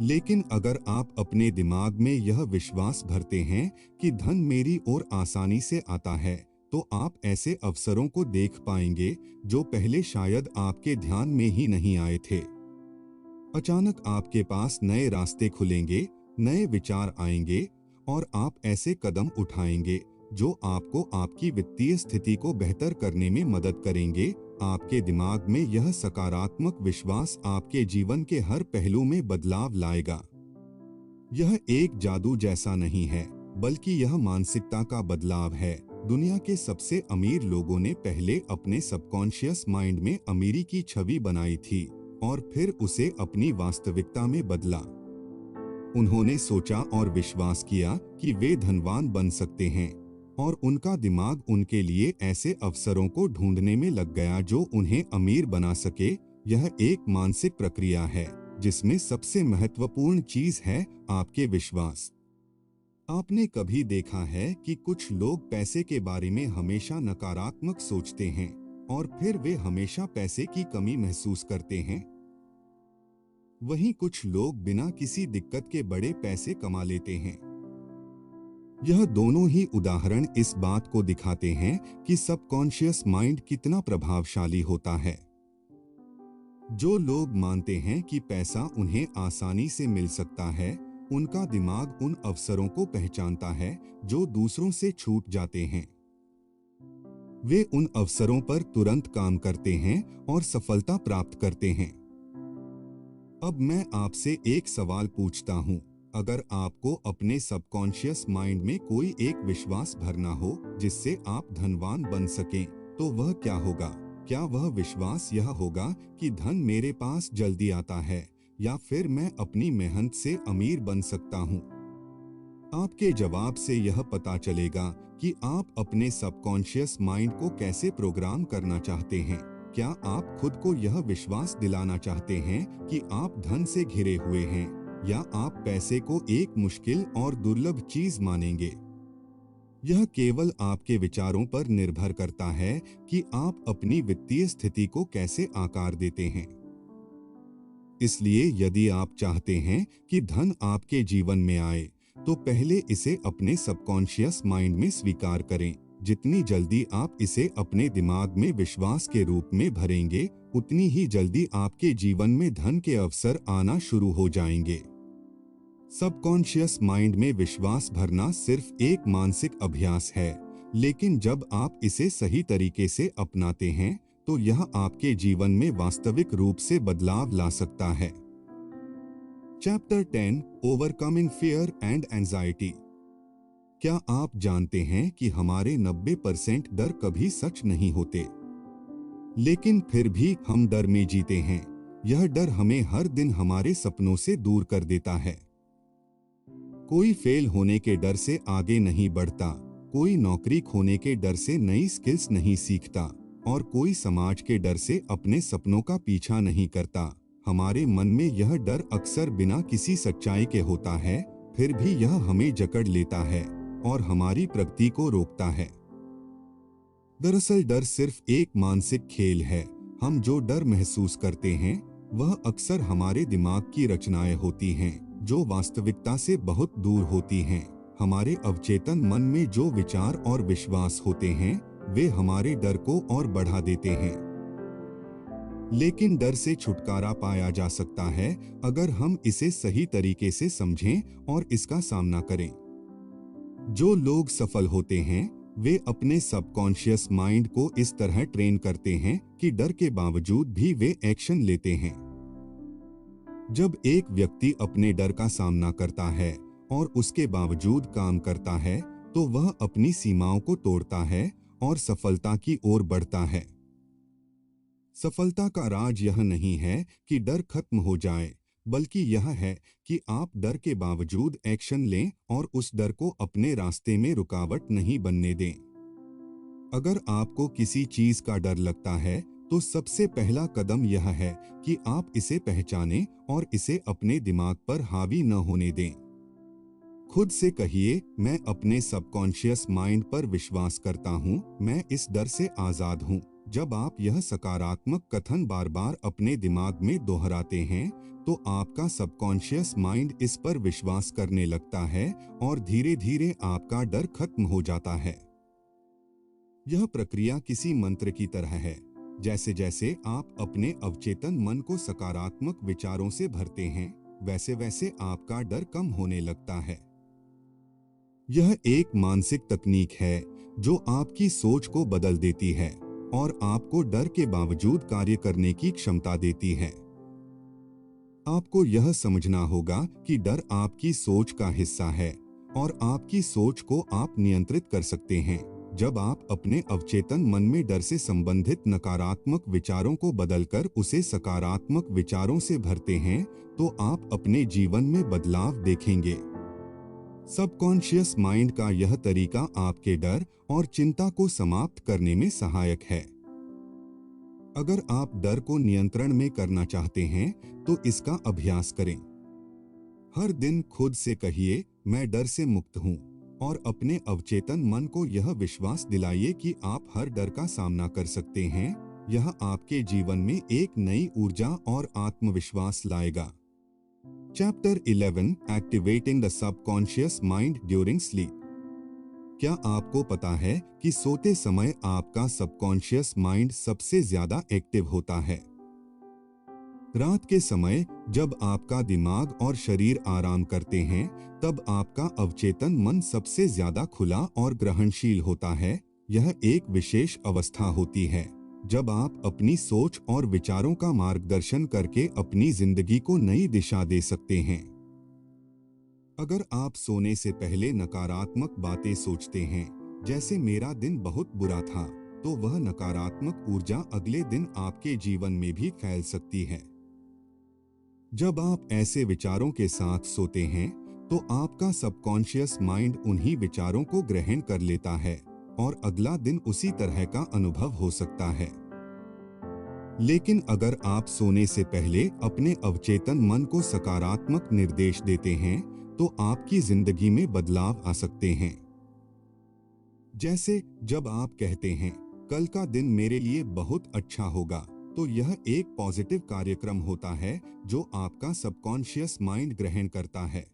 लेकिन अगर आप अपने दिमाग में यह विश्वास भरते हैं कि धन मेरी ओर आसानी से आता है, तो आप ऐसे अवसरों को देख पाएंगे जो पहले शायद आपके ध्यान में ही नहीं आए थे। अचानक आपके पास नए रास्ते खुलेंगे, नए विचार आएंगे और आप ऐसे कदम उठाएंगे जो आपको आपकी वित्तीय स्थिति को बेहतर करने में मदद करेंगे। आपके दिमाग में यह सकारात्मक विश्वास आपके जीवन के हर पहलू में बदलाव लाएगा। यह एक जादू जैसा नहीं है, बल्कि यह मानसिकता का बदलाव है। दुनिया के सबसे अमीर लोगों ने पहले अपने सबकॉन्शियस माइंड में अमीरी की छवि बनाई थी और फिर उसे अपनी वास्तविकता में बदला। उन्होंने सोचा और विश्वास किया कि वे धनवान बन सकते हैं, और उनका दिमाग उनके लिए ऐसे अवसरों को ढूंढने में लग गया जो उन्हें अमीर बना सके। यह एक मानसिक प्रक्रिया है जिसमें सबसे महत्वपूर्ण चीज है आपके विश्वास। आपने कभी देखा है कि कुछ लोग पैसे के बारे में हमेशा नकारात्मक सोचते हैं और फिर वे हमेशा पैसे की कमी महसूस करते हैं? वहीं कुछ लोग बिना किसी दिक्कत के बड़े पैसे कमा लेते हैं। यह दोनों ही उदाहरण इस बात को दिखाते हैं कि सबकॉन्शियस माइंड कितना प्रभावशाली होता है। जो लोग मानते हैं कि पैसा उन्हें आसानी से मिल सकता है, उनका दिमाग उन अवसरों को पहचानता है जो दूसरों से छूट जाते हैं। वे उन अवसरों पर तुरंत काम करते हैं और सफलता प्राप्त करते हैं। अब मैं आपसे एक सवाल पूछता हूं, अगर आपको अपने सबकॉन्शियस माइंड में कोई एक विश्वास भरना हो जिससे आप धनवान बन सकें, तो वह क्या होगा? क्या वह विश्वास यह होगा कि धन मेरे पास जल्दी आता है, या फिर मैं अपनी मेहनत से अमीर बन सकता हूं? आपके जवाब से यह पता चलेगा कि आप अपने सबकॉन्शियस माइंड को कैसे प्रोग्राम करना चाहते हैं। क्या आप खुद को यह विश्वास दिलाना चाहते हैं कि आप धन से घिरे हुए हैं, या आप पैसे को एक मुश्किल और दुर्लभ चीज मानेंगे? यह केवल आपके विचारों पर निर्भर करता है कि आप अपनी वित्तीय स्थिति को कैसे आकार देते हैं। इसलिए यदि आप चाहते हैं कि धन आपके जीवन में आए, तो पहले इसे अपने सबकॉन्शियस माइंड में स्वीकार करें। जितनी जल्दी आप इसे अपने दिमाग में विश्वास के रूप में भरेंगे, उतनी ही जल्दी आपके जीवन में धन के अवसर आना शुरू हो जाएंगे। सबकॉन्शियस माइंड में विश्वास भरना सिर्फ एक मानसिक अभ्यास है, लेकिन जब आप इसे सही तरीके से अपनाते हैं, तो यह आपके जीवन में वास्तविक रूप से बदलाव ला सकता है। Chapter 10, overcoming fear and anxiety. क्या आप जानते हैं कि हमारे 90% डर कभी सच नहीं होते, लेकिन फिर भी हम डर में जीते हैं। यह डर हमें हर दिन हमारे सपनों से दूर कर देता है। कोई फेल होने के डर से आगे नहीं बढ़ता, कोई नौकरी खोने के डर से नई स्किल्स नहीं सीखता, और कोई समाज के डर से अपने सपनों का पीछा नहीं करता। हमारे मन में यह डर अक्सर बिना किसी सच्चाई के होता है, फिर भी यह हमें जकड़ लेता है और हमारी प्रगति को रोकता है। दरअसल डर सिर्फ एक मानसिक खेल है। हम जो डर महसूस करते हैं, वह अक्सर हमारे दिमाग की रचनाएं होती हैं, जो वास्तविकता से बहुत दूर होती हैं। हमारे अवचेतन मन में जो विचार और विश्वास होते हैं, वे हमारे डर को और बढ़ा देते हैं। लेकिन डर से छुटकारा पाया जा सकता है अगर हम इसे सही तरीके से समझें और इसका सामना करें। जो लोग सफल होते हैं, वे अपने सबकॉन्शियस माइंड को इस तरह ट्रेन करते हैं कि डर के बावजूद भी वे एक्शन लेते हैं। जब एक व्यक्ति अपने डर का सामना करता है और उसके बावजूद काम करता है, तो वह अपनी सीमाओं को तोड़ता है और सफलता की ओर बढ़ता है। सफलता का राज यह नहीं है कि डर खत्म हो जाए, बल्कि यह है कि आप डर के बावजूद एक्शन लें और उस डर को अपने रास्ते में रुकावट नहीं बनने दें। अगर आपको किसी चीज का डर लगता है, तो सबसे पहला कदम यह है कि आप इसे पहचानें और इसे अपने दिमाग पर हावी न होने दें। खुद से कहिए, मैं अपने सबकॉन्शियस माइंड पर विश्वास करता हूँ, मैं इस डर से आजाद हूँ। जब आप यह सकारात्मक कथन बार बार अपने दिमाग में दोहराते हैं, तो आपका सबकॉन्शियस माइंड इस पर विश्वास करने लगता है और धीरे धीरे आपका डर खत्म हो जाता है। यह प्रक्रिया किसी मंत्र की तरह है। जैसे जैसे आप अपने अवचेतन मन को सकारात्मक विचारों से भरते हैं, वैसे वैसे आपका डर कम होने लगता है। यह एक मानसिक तकनीक है जो आपकी सोच को बदल देती है और आपको डर के बावजूद कार्य करने की क्षमता देती है। आपको यह समझना होगा कि डर आपकी सोच का हिस्सा है और आपकी सोच को आप नियंत्रित कर सकते हैं। जब आप अपने अवचेतन मन में डर से संबंधित नकारात्मक विचारों को बदलकर उसे सकारात्मक विचारों से भरते हैं, तो आप अपने जीवन में बदलाव देखेंगे। सबकॉन्शियस माइंड का यह तरीका आपके डर और चिंता को समाप्त करने में सहायक है। अगर आप डर को नियंत्रण में करना चाहते हैं, तो इसका अभ्यास करें। हर दिन खुद से कहिए, मैं डर से मुक्त हूँ, और अपने अवचेतन मन को यह विश्वास दिलाइए कि आप हर डर का सामना कर सकते हैं। यह आपके जीवन में एक नई ऊर्जा और आत्मविश्वास लाएगा। Chapter 11, activating the subconscious mind during sleep. क्या आपको पता है कि सोते समय आपका सबकॉन्शियस माइंड सबसे ज्यादा एक्टिव होता है? रात के समय जब आपका दिमाग और शरीर आराम करते हैं, तब आपका अवचेतन मन सबसे ज्यादा खुला और ग्रहणशील होता है। यह एक विशेष अवस्था होती है जब आप अपनी सोच और विचारों का मार्गदर्शन करके अपनी जिंदगी को नई दिशा दे सकते हैं। अगर आप सोने से पहले नकारात्मक बातें सोचते हैं, जैसे मेरा दिन बहुत बुरा था, तो वह नकारात्मक ऊर्जा अगले दिन आपके जीवन में भी फैल सकती है। जब आप ऐसे विचारों के साथ सोते हैं, तो आपका सबकॉन्शियस माइंड उन्हीं विचारों को ग्रहण कर लेता है और अगला दिन उसी तरह का अनुभव हो सकता है। लेकिन अगर आप सोने से पहले अपने अवचेतन मन को सकारात्मक निर्देश देते हैं, तो आपकी जिंदगी में बदलाव आ सकते हैं। जैसे जब आप कहते हैं, कल का दिन मेरे लिए बहुत अच्छा होगा, तो यह एक पॉजिटिव कार्यक्रम होता है जो आपका सबकॉन्शियस माइंड ग्रहण करता है।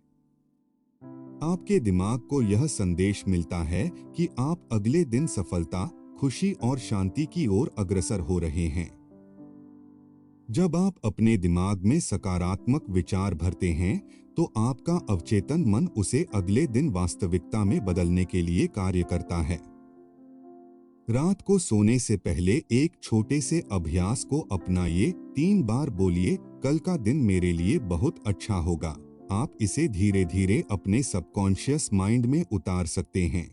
आपके दिमाग को यह संदेश मिलता है कि आप अगले दिन सफलता, खुशी और शांति की ओर अग्रसर हो रहे हैं। जब आप अपने दिमाग में सकारात्मक विचार भरते हैं, तो आपका अवचेतन मन उसे अगले दिन वास्तविकता में बदलने के लिए कार्य करता है। रात को सोने से पहले एक छोटे से अभ्यास को अपनाइए। 3 बार बोलिए, कल का दिन मेरे लिए बहुत अच्छा होगा। आप इसे धीरे धीरे अपने सबकॉन्शियस माइंड में उतार सकते हैं।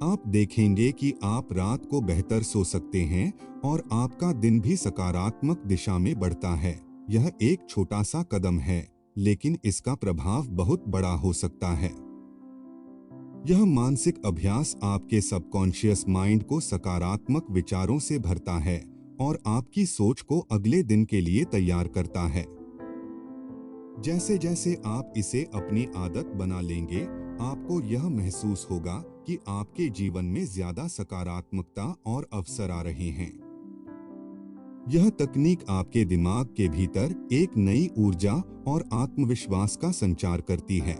आप देखेंगे कि आप रात को बेहतर सो सकते हैं और आपका दिन भी सकारात्मक दिशा में बढ़ता है। यह एक छोटा सा कदम है, लेकिन इसका प्रभाव बहुत बड़ा हो सकता है। यह मानसिक अभ्यास आपके सबकॉन्शियस माइंड को सकारात्मक विचारों से भरता है और आपकी सोच को अगले दिन के लिए तैयार करता है। जैसे जैसे आप इसे अपनी आदत बना लेंगे, आपको यह महसूस होगा कि आपके जीवन में ज्यादा सकारात्मकता और अवसर आ रहे हैं। यह तकनीक आपके दिमाग के भीतर एक नई ऊर्जा और आत्मविश्वास का संचार करती है।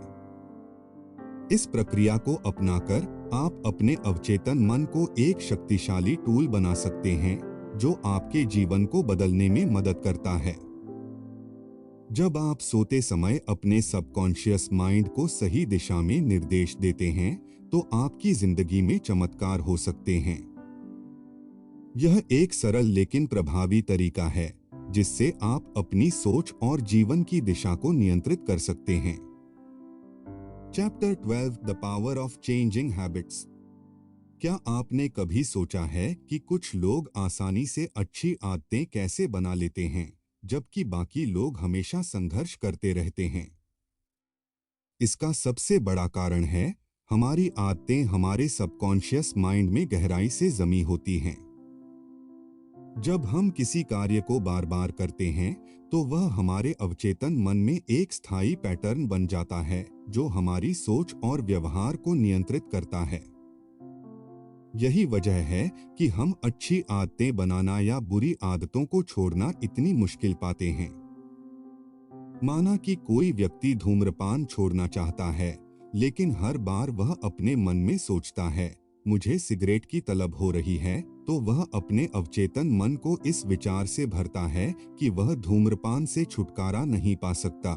इस प्रक्रिया को अपनाकर आप अपने अवचेतन मन को एक शक्तिशाली टूल बना सकते हैं जो आपके जीवन को बदलने में मदद करता है। जब आप सोते समय अपने सबकॉन्शियस माइंड को सही दिशा में निर्देश देते हैं, तो आपकी जिंदगी में चमत्कार हो सकते हैं। यह एक सरल लेकिन प्रभावी तरीका है जिससे आप अपनी सोच और जीवन की दिशा को नियंत्रित कर सकते हैं। Chapter 12, The Power of Changing Habits। क्या आपने कभी सोचा है कि कुछ लोग आसानी से अच्छी आदतें कैसे बना लेते हैं, जबकि बाकी लोग हमेशा संघर्ष करते रहते हैं? इसका सबसे बड़ा कारण है, हमारी आदतें हमारे सबकॉन्शियस माइंड में गहराई से जमी होती हैं। जब हम किसी कार्य को बार बार करते हैं, तो वह हमारे अवचेतन मन में एक स्थायी पैटर्न बन जाता है, जो हमारी सोच और व्यवहार को नियंत्रित करता है। यही वजह है कि हम अच्छी आदतें बनाना या बुरी आदतों को छोड़ना इतनी मुश्किल पाते हैं। माना कि कोई व्यक्ति धूम्रपान छोड़ना चाहता है, लेकिन हर बार वह अपने मन में सोचता है, मुझे सिगरेट की तलब हो रही है, तो वह अपने अवचेतन मन को इस विचार से भरता है कि वह धूम्रपान से छुटकारा नहीं पा सकता।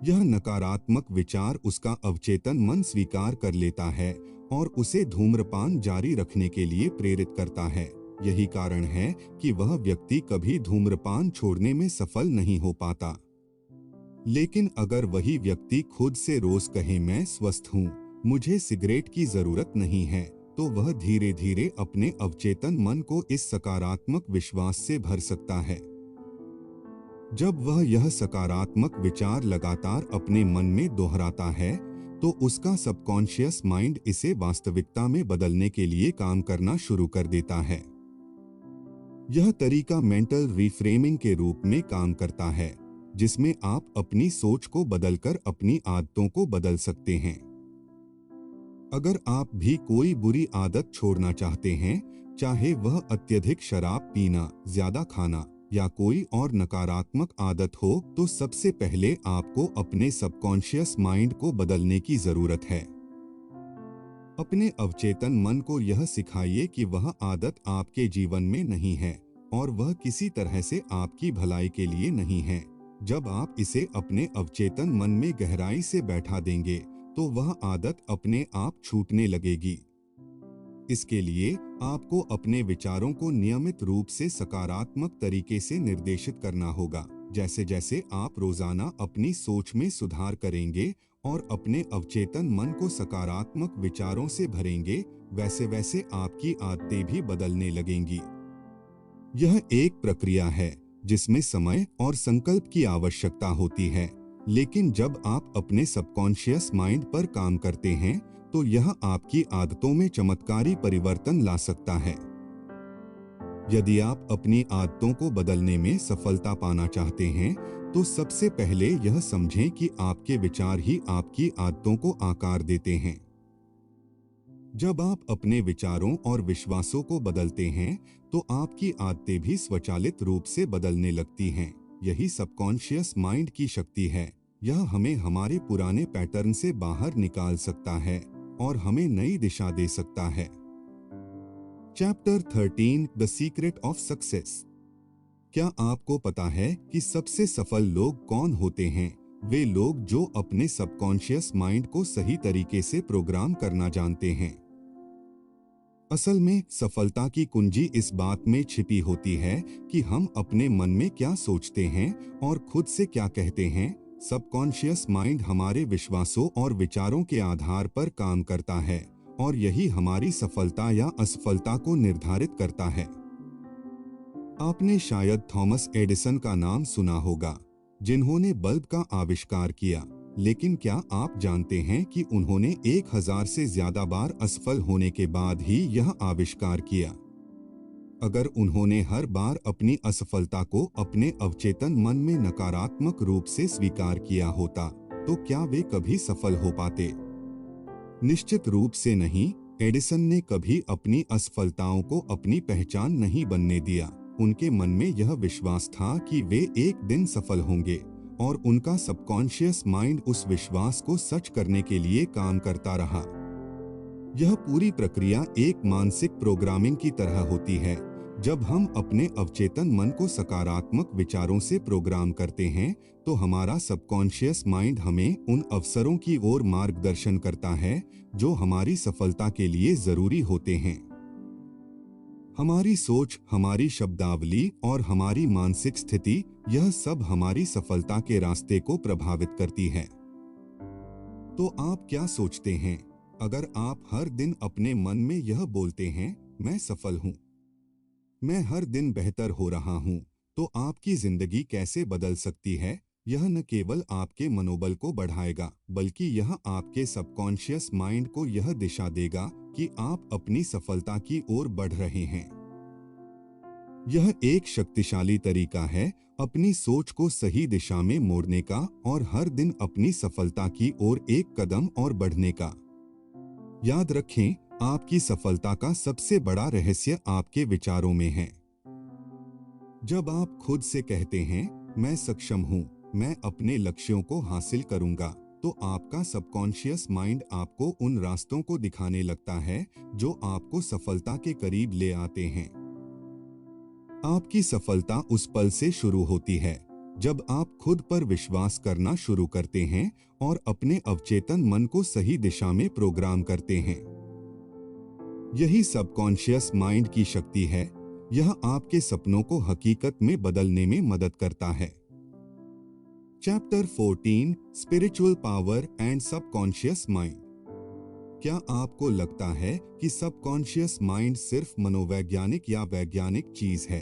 यह नकारात्मक विचार उसका अवचेतन मन स्वीकार कर लेता है और उसे धूम्रपान जारी रखने के लिए प्रेरित करता है। यही कारण है कि वह व्यक्ति कभी धूम्रपान छोड़ने में सफल नहीं हो पाता। लेकिन अगर वही व्यक्ति खुद से रोज कहे, मैं स्वस्थ हूँ, मुझे सिगरेट की जरूरत नहीं है, तो वह धीरे धीरे अपने अवचेतन मन को इस सकारात्मक विश्वास से भर सकता है। जब वह यह सकारात्मक विचार लगातार अपने मन में दोहराता है, तो उसका सबकॉन्शियस माइंड इसे वास्तविकता में बदलने के लिए काम करना शुरू कर देता है। यह तरीका मेंटल रिफ्रेमिंग के रूप में काम करता है, जिसमें आप अपनी सोच को बदलकर अपनी आदतों को बदल सकते हैं। अगर आप भी कोई बुरी आदत छोड़ना चाहते हैं, चाहे वह अत्यधिक शराब पीना, ज्यादा खाना या कोई और नकारात्मक आदत हो, तो सबसे पहले आपको अपने सबकॉन्शियस माइंड को बदलने की जरूरत है। अपने अवचेतन मन को यह सिखाइए कि वह आदत आपके जीवन में नहीं है और वह किसी तरह से आपकी भलाई के लिए नहीं है। जब आप इसे अपने अवचेतन मन में गहराई से बैठा देंगे, तो वह आदत अपने आप छूटने लगेगी। इसके लिए आपको अपने विचारों को नियमित रूप से सकारात्मक तरीके से निर्देशित करना होगा। जैसे जैसे आप रोजाना अपनी सोच में सुधार करेंगे और अपने अवचेतन मन को सकारात्मक विचारों से भरेंगे, वैसे वैसे आपकी आदतें भी बदलने लगेंगी। यह एक प्रक्रिया है जिसमें समय और संकल्प की आवश्यकता होती है, लेकिन जब आप अपने सबकॉन्शियस माइंड पर काम करते हैं, तो यह आपकी आदतों में चमत्कारी परिवर्तन ला सकता है। यदि आप अपनी आदतों को बदलने में सफलता पाना चाहते हैं, तो सबसे पहले यह समझें कि आपके विचार ही आपकी आदतों को आकार देते हैं। जब आप अपने विचारों और विश्वासों को बदलते हैं, तो आपकी आदतें भी स्वचालित रूप से बदलने लगती हैं। यही सबकॉन्शियस माइंड की शक्ति है। यह हमें हमारे पुराने पैटर्न से बाहर निकाल सकता है और हमें नई दिशा दे सकता है। Chapter 13, the secret of success. क्या आपको पता है कि सबसे सफल लोग कौन होते हैं? वे लोग जो अपने सबकॉन्शियस माइंड को सही तरीके से प्रोग्राम करना जानते हैं। असल में सफलता की कुंजी इस बात में छिपी होती है कि हम अपने मन में क्या सोचते हैं और खुद से क्या कहते हैं। सबकॉन्शियस माइंड हमारे विश्वासों और विचारों के आधार पर काम करता है और यही हमारी सफलता या असफलता को निर्धारित करता है। आपने शायद थॉमस एडिसन का नाम सुना होगा, जिन्होंने बल्ब का आविष्कार किया, लेकिन क्या आप जानते हैं कि उन्होंने 1000 से ज्यादा बार असफल होने के बाद ही यह आविष्कार किया? अगर उन्होंने हर बार अपनी असफलता को अपने अवचेतन मन में नकारात्मक रूप से स्वीकार किया होता, तो क्या वे कभी सफल हो पाते? निश्चित रूप से नहीं। एडिसन ने कभी अपनी असफलताओं को अपनी पहचान नहीं बनने दिया। उनके मन में यह विश्वास था कि वे एक दिन सफल होंगे और उनका सबकॉन्शियस माइंड उस विश्वास को सच करने के लिए काम करता रहा। यह पूरी प्रक्रिया एक मानसिक प्रोग्रामिंग की तरह होती है। जब हम अपने अवचेतन मन को सकारात्मक विचारों से प्रोग्राम करते हैं, तो हमारा सबकॉन्शियस माइंड हमें उन अवसरों की ओर मार्गदर्शन करता है जो हमारी सफलता के लिए जरूरी होते हैं। हमारी सोच, हमारी शब्दावली और हमारी मानसिक स्थिति, यह सब हमारी सफलता के रास्ते को प्रभावित करती है। तो आप क्या सोचते हैं? अगर आप हर दिन अपने मन में यह बोलते हैं, मैं सफल हूँ, मैं हर दिन बेहतर हो रहा हूँ, तो आपकी जिंदगी कैसे बदल सकती है। यह न केवल आपके मनोबल को बढ़ाएगा, बल्कि यह आपके सबकॉन्शियस माइंड को यह दिशा देगा कि आप अपनी सफलता की ओर बढ़ रहे हैं। यह एक शक्तिशाली तरीका है अपनी सोच को सही दिशा में मोड़ने का और हर दिन अपनी सफलता की ओर एक कदम और बढ़ने का। याद रखें, आपकी सफलता का सबसे बड़ा रहस्य आपके विचारों में है। जब आप खुद से कहते हैं, मैं सक्षम हूँ, मैं अपने लक्ष्यों को हासिल करूंगा, तो आपका सबकॉन्शियस माइंड आपको उन रास्तों को दिखाने लगता है जो आपको सफलता के करीब ले आते हैं। आपकी सफलता उस पल से शुरू होती है जब आप खुद पर विश्वास करना शुरू करते हैं और अपने अवचेतन मन को सही दिशा में प्रोग्राम करते हैं। यही सबकॉन्शियस माइंड की शक्ति है। यह आपके सपनों को हकीकत में बदलने में मदद करता है। Chapter 14, spiritual power and subconscious mind. क्या आपको लगता है कि सबकॉन्शियस माइंड सिर्फ मनोवैज्ञानिक या वैज्ञानिक चीज है?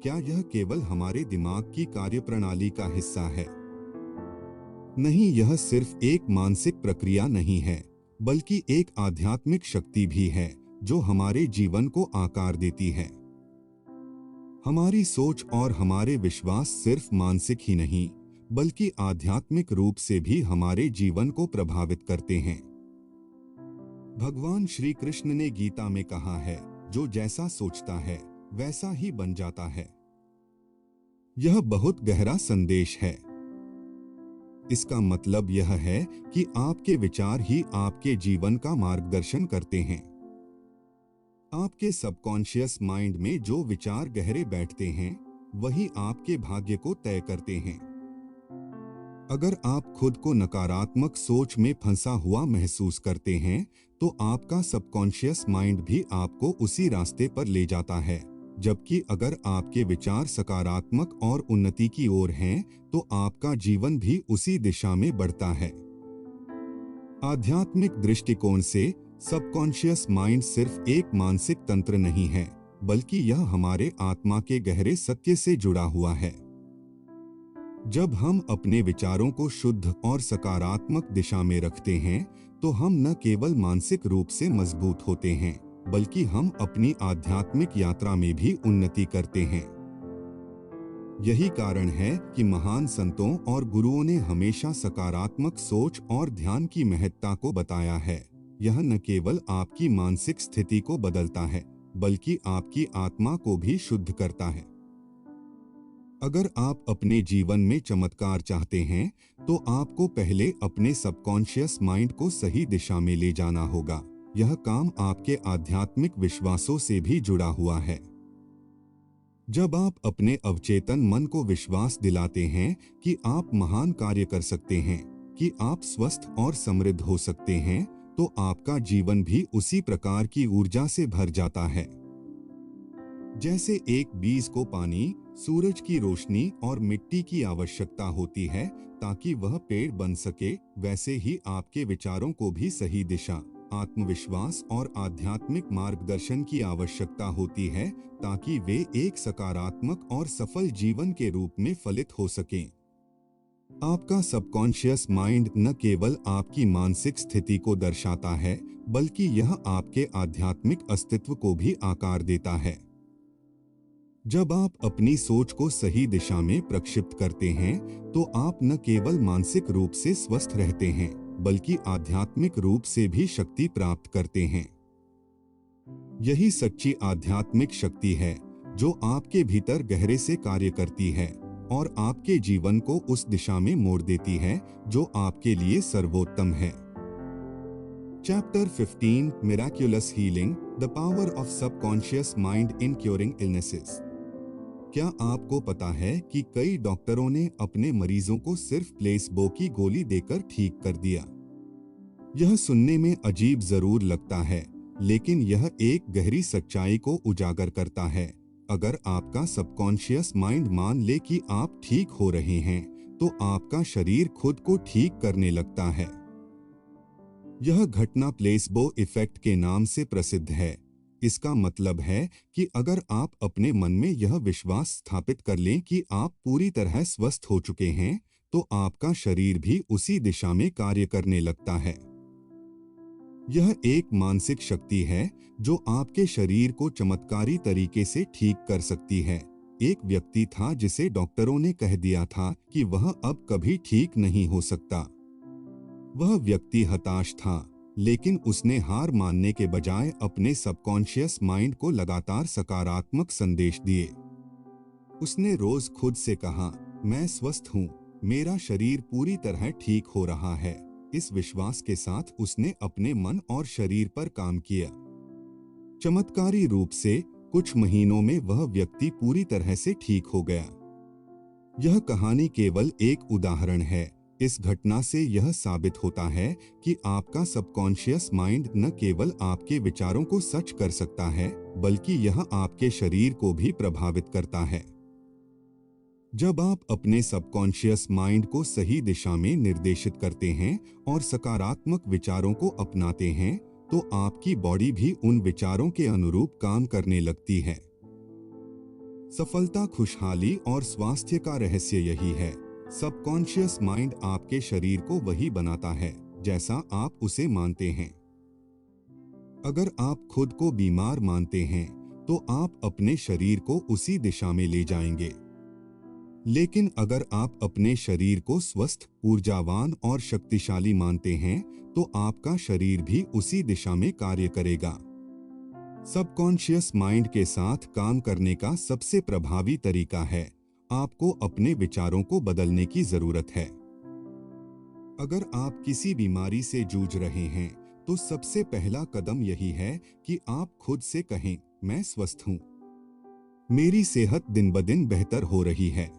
क्या यह केवल हमारे दिमाग की कार्यप्रणाली का हिस्सा है? नहीं, यह सिर्फ एक मानसिक प्रक्रिया नहीं है, बल्कि एक आध्यात्मिक शक्ति भी है जो हमारे जीवन को आकार देती है। हमारी सोच और हमारे विश्वास सिर्फ मानसिक ही नहीं, बल्कि आध्यात्मिक रूप से भी हमारे जीवन को प्रभावित करते हैं। भगवान श्री कृष्ण ने गीता में कहा है, जो जैसा सोचता है वैसा ही बन जाता है। यह बहुत गहरा संदेश है। इसका मतलब यह है कि आपके विचार ही आपके जीवन का मार्गदर्शन करते हैं। आपके सबकॉन्शियस माइंड में जो विचार गहरे बैठते हैं, वही आपके भाग्य को तय करते हैं। अगर आप खुद को नकारात्मक सोच में फंसा हुआ महसूस करते हैं, तो आपका सबकॉन्शियस माइंड भी आपको उसी रास्ते पर ले जाता है। जबकि अगर आपके विचार सकारात्मक और उन्नति की ओर हैं, तो आपका जीवन भी उसी दिशा में बढ़ता है। आध्यात्मिक दृष्टिकोण से सबकॉन्शियस माइंड सिर्फ एक मानसिक तंत्र नहीं है, बल्कि यह हमारे आत्मा के गहरे सत्य से जुड़ा हुआ है। जब हम अपने विचारों को शुद्ध और सकारात्मक दिशा में रखते हैं, तो हम न केवल मानसिक रूप से मजबूत होते हैं, बल्कि हम अपनी आध्यात्मिक यात्रा में भी उन्नति करते हैं। यही कारण है कि महान संतों और गुरुओं ने हमेशा सकारात्मक सोच और ध्यान की महत्ता को बताया है। यह न केवल आपकी मानसिक स्थिति को बदलता है, बल्कि आपकी आत्मा को भी शुद्ध करता है। अगर आप अपने जीवन में चमत्कार चाहते हैं, तो आपको पहले अपने सबकॉन्शियस माइंड को सही दिशा में ले जाना होगा। यह काम आपके आध्यात्मिक विश्वासों से भी जुड़ा हुआ है। जब आप अपने अवचेतन मन को विश्वास दिलाते हैं कि आप महान कार्य कर सकते हैं, कि आप स्वस्थ और समृद्ध हो सकते हैं, तो आपका जीवन भी उसी प्रकार की ऊर्जा से भर जाता है। जैसे एक बीज को पानी, सूरज की रोशनी और मिट्टी की आवश्यकता होती है ताकि वह पेड़ बन सके, वैसे ही आपके विचारों को भी सही दिशा, आत्मविश्वास और आध्यात्मिक मार्गदर्शन की आवश्यकता होती है ताकि वे एक सकारात्मक और सफल जीवन के रूप में फलित हो सकें। आपका सबकॉन्शियस माइंड न केवल आपकी मानसिक स्थिति को दर्शाता है, बल्कि यह आपके आध्यात्मिक अस्तित्व को भी आकार देता है। जब आप अपनी सोच को सही दिशा में प्रक्षिप्त करते हैं, तो आप न केवल मानसिक रूप से स्वस्थ रहते हैं, बल्कि आध्यात्मिक रूप से भी शक्ति प्राप्त करते हैं। यही सच्ची आध्यात्मिक शक्ति है जो आपके भीतर गहरे से कार्य करती है और आपके जीवन को उस दिशा में मोड़ देती है जो आपके लिए सर्वोत्तम है। Chapter 15, miraculous healing, the power of subconscious mind in curing illnesses. क्या आपको पता है कि कई डॉक्टरों ने अपने मरीजों को सिर्फ प्लेसबो की गोली देकर ठीक कर दिया? यह सुनने में अजीब जरूर लगता है, लेकिन यह एक गहरी सच्चाई को उजागर करता है। अगर आपका सबकॉन्शियस माइंड मान ले कि आप ठीक हो रहे हैं, तो आपका शरीर खुद को ठीक करने लगता है। यह घटना प्लेसबो इफेक्ट के नाम से प्रसिद्ध है। इसका मतलब है कि अगर आप अपने मन में यह विश्वास स्थापित कर लें कि आप पूरी तरह स्वस्थ हो चुके हैं, तो आपका शरीर भी उसी दिशा में कार्य करने लगता है। यह एक मानसिक शक्ति है जो आपके शरीर को चमत्कारी तरीके से ठीक कर सकती है। एक व्यक्ति था जिसे डॉक्टरों ने कह दिया था कि वह अब कभी ठीक नहीं हो सकता। वह व्यक्ति हताश था, लेकिन उसने हार मानने के बजाय अपने सबकॉन्शियस माइंड को लगातार सकारात्मक संदेश दिए। उसने रोज खुद से कहा, मैं स्वस्थ हूँ, मेरा शरीर पूरी तरह ठीक हो रहा है। इस विश्वास के साथ उसने अपने मन और शरीर पर काम किया। चमत्कारी रूप से कुछ महीनों में वह व्यक्ति पूरी तरह से ठीक हो गया। यह कहानी केवल एक उदाहरण है। इस घटना से यह साबित होता है कि आपका सबकॉन्शियस माइंड न केवल आपके विचारों को सच कर सकता है, बल्कि यह आपके शरीर को भी प्रभावित करता है। जब आप अपने सबकॉन्शियस माइंड को सही दिशा में निर्देशित करते हैं और सकारात्मक विचारों को अपनाते हैं, तो आपकी बॉडी भी उन विचारों के अनुरूप काम करने लगती है। सफलता, खुशहाली और स्वास्थ्य का रहस्य यही है। सबकॉन्शियस माइंड आपके शरीर को वही बनाता है जैसा आप उसे मानते हैं। अगर आप खुद को बीमार मानते हैं, तो आप अपने शरीर को उसी दिशा में ले जाएंगे। लेकिन अगर आप अपने शरीर को स्वस्थ, ऊर्जावान और शक्तिशाली मानते हैं, तो आपका शरीर भी उसी दिशा में कार्य करेगा। सबकॉन्शियस माइंड के साथ काम करने का सबसे प्रभावी तरीका है, आपको अपने विचारों को बदलने की जरूरत है। अगर आप किसी बीमारी से जूझ रहे हैं, तो सबसे पहला कदम यही है कि आप खुद से कहें, मैं स्वस्थ हूं, मेरी सेहत दिन ब दिन बेहतर हो रही है।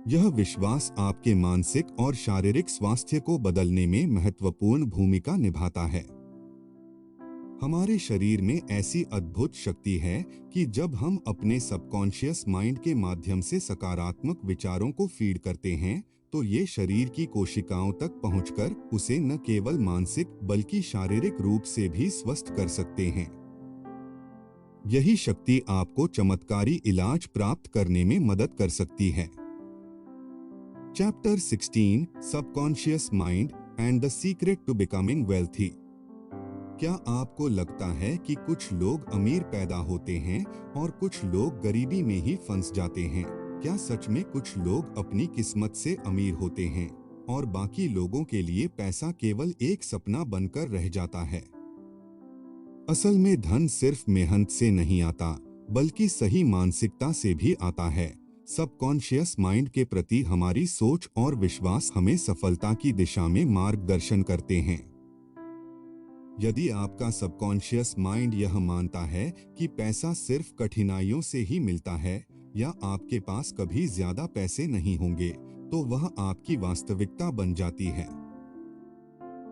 यह विश्वास आपके मानसिक और शारीरिक स्वास्थ्य को बदलने में महत्वपूर्ण भूमिका निभाता है। हमारे शरीर में ऐसी अद्भुत शक्ति है कि जब हम अपने सबकॉन्शियस माइंड के माध्यम से सकारात्मक विचारों को फीड करते हैं, तो ये शरीर की कोशिकाओं तक पहुंचकर उसे न केवल मानसिक बल्कि शारीरिक रूप से भी स्वस्थ कर सकते हैं। यही शक्ति आपको चमत्कारी इलाज प्राप्त करने में मदद कर सकती है। Chapter 16, subconscious mind and the secret to becoming wealthy. क्या आपको लगता है कि कुछ लोग अमीर पैदा होते हैं और कुछ लोग गरीबी में ही फंस जाते हैं? क्या सच में कुछ लोग अपनी किस्मत से अमीर होते हैं और बाकी लोगों के लिए पैसा केवल एक सपना बनकर रह जाता है? असल में धन सिर्फ मेहनत से नहीं आता, बल्कि सही मानसिकता से भी आता है। सबकॉन्शियस माइंड के प्रति हमारी सोच और विश्वास हमें सफलता की दिशा में मार्गदर्शन करते हैं। यदि आपका सबकॉन्शियस माइंड यह मानता है कि पैसा सिर्फ कठिनाइयों से ही मिलता है या आपके पास कभी ज्यादा पैसे नहीं होंगे, तो वह आपकी वास्तविकता बन जाती है।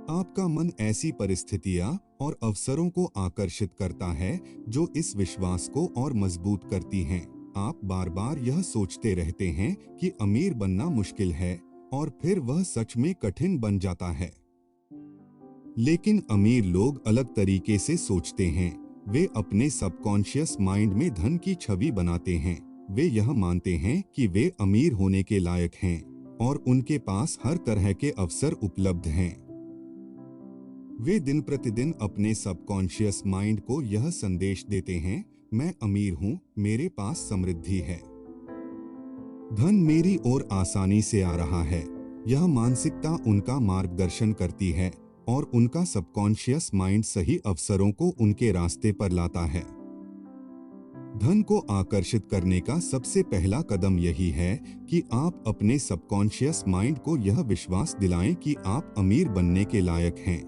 आपका मन ऐसी परिस्थितियां और अवसरों को आकर्षित करता है जो इस विश्वास को और मजबूत करती हैं। आप बार बार यह सोचते रहते हैं कि अमीर बनना मुश्किल है, और फिर वह सच में कठिन बन जाता है। लेकिन अमीर लोग अलग तरीके से सोचते हैं। वे अपने सबकॉन्शियस माइंड में धन की छवि बनाते हैं। वे यह मानते हैं कि वे अमीर होने के लायक हैं और उनके पास हर तरह के अवसर उपलब्ध हैं। वे दिन प्रतिदिन अपने सबकॉन्शियस माइंड को यह संदेश देते हैं, मैं अमीर हूं, मेरे पास समृद्धि है, धन मेरी ओर आसानी से आ रहा है। यह मानसिकता उनका मार्गदर्शन करती है और उनका सबकॉन्शियस माइंड सही अवसरों को उनके रास्ते पर लाता है। धन को आकर्षित करने का सबसे पहला कदम यही है कि आप अपने सबकॉन्शियस माइंड को यह विश्वास दिलाएं कि आप अमीर बनने के लायक हैं।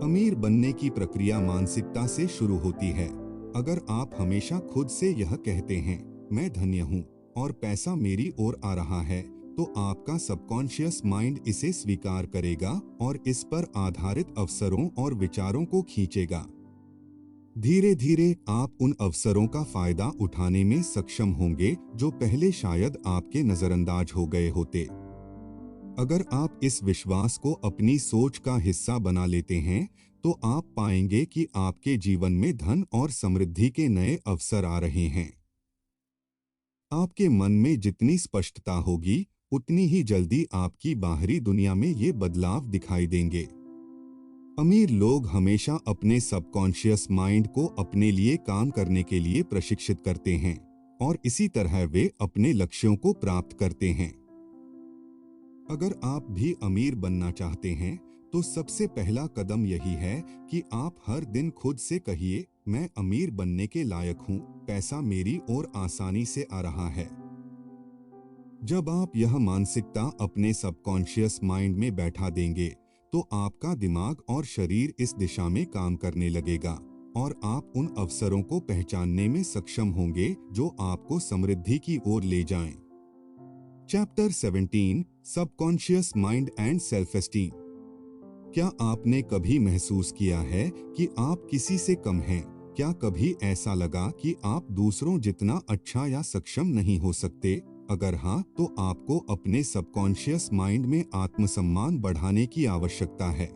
अमीर बनने की प्रक्रिया मानसिकता से शुरू होती है। अगर आप हमेशा खुद से यह कहते हैं, मैं धन्य हूं और पैसा मेरी ओर आ रहा है, तो आपका सबकॉन्शियस माइंड इसे स्वीकार करेगा और इस पर आधारित अवसरों और विचारों को खींचेगा। धीरे धीरे आप उन अवसरों का फायदा उठाने में सक्षम होंगे जो पहले शायद आपके नजरअंदाज हो गए होते। अगर आप इस विश्वास को अपनी सोच का हिस्सा बना लेते हैं, तो आप पाएंगे कि आपके जीवन में धन और समृद्धि के नए अवसर आ रहे हैं। आपके मन में जितनी स्पष्टता होगी, उतनी ही जल्दी आपकी बाहरी दुनिया में ये बदलाव दिखाई देंगे। अमीर लोग हमेशा अपने सबकॉन्शियस माइंड को अपने लिए काम करने के लिए प्रशिक्षित करते हैं, और इसी तरह वे अपने लक्ष्यों को प्राप्त करते हैं। अगर आप भी अमीर बनना चाहते हैं, तो सबसे पहला कदम यही है कि आप हर दिन खुद से कहिए, मैं अमीर बनने के लायक हूँ, पैसा मेरी ओर आसानी से आ रहा है। जब आप यह मानसिकता अपने सबकॉन्शियस माइंड में बैठा देंगे, तो आपका दिमाग और शरीर इस दिशा में काम करने लगेगा, और आप उन अवसरों को पहचानने में सक्षम होंगे जो आपको समृद्धि की ओर ले जाएं। Chapter 17, subconscious mind and self esteem. क्या आपने कभी महसूस किया है कि आप किसी से कम हैं? क्या कभी ऐसा लगा कि आप दूसरों जितना अच्छा या सक्षम नहीं हो सकते? अगर हाँ, तो आपको अपने सबकॉन्शियस माइंड में आत्मसम्मान बढ़ाने की आवश्यकता है।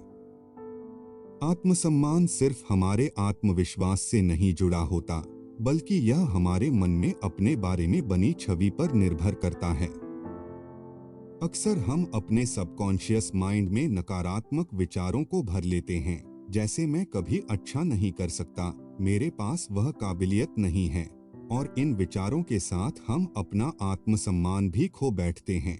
आत्मसम्मान सिर्फ हमारे आत्मविश्वास से नहीं जुड़ा होता, बल्कि यह हमारे मन में अपने बारे में बनी छवि पर निर्भर करता है। अक्सर हम अपने सबकॉन्शियस माइंड में नकारात्मक विचारों को भर लेते हैं, जैसे मैं कभी अच्छा नहीं कर सकता, मेरे पास वह काबिलियत नहीं है, और इन विचारों के साथ हम अपना आत्मसम्मान भी खो बैठते हैं।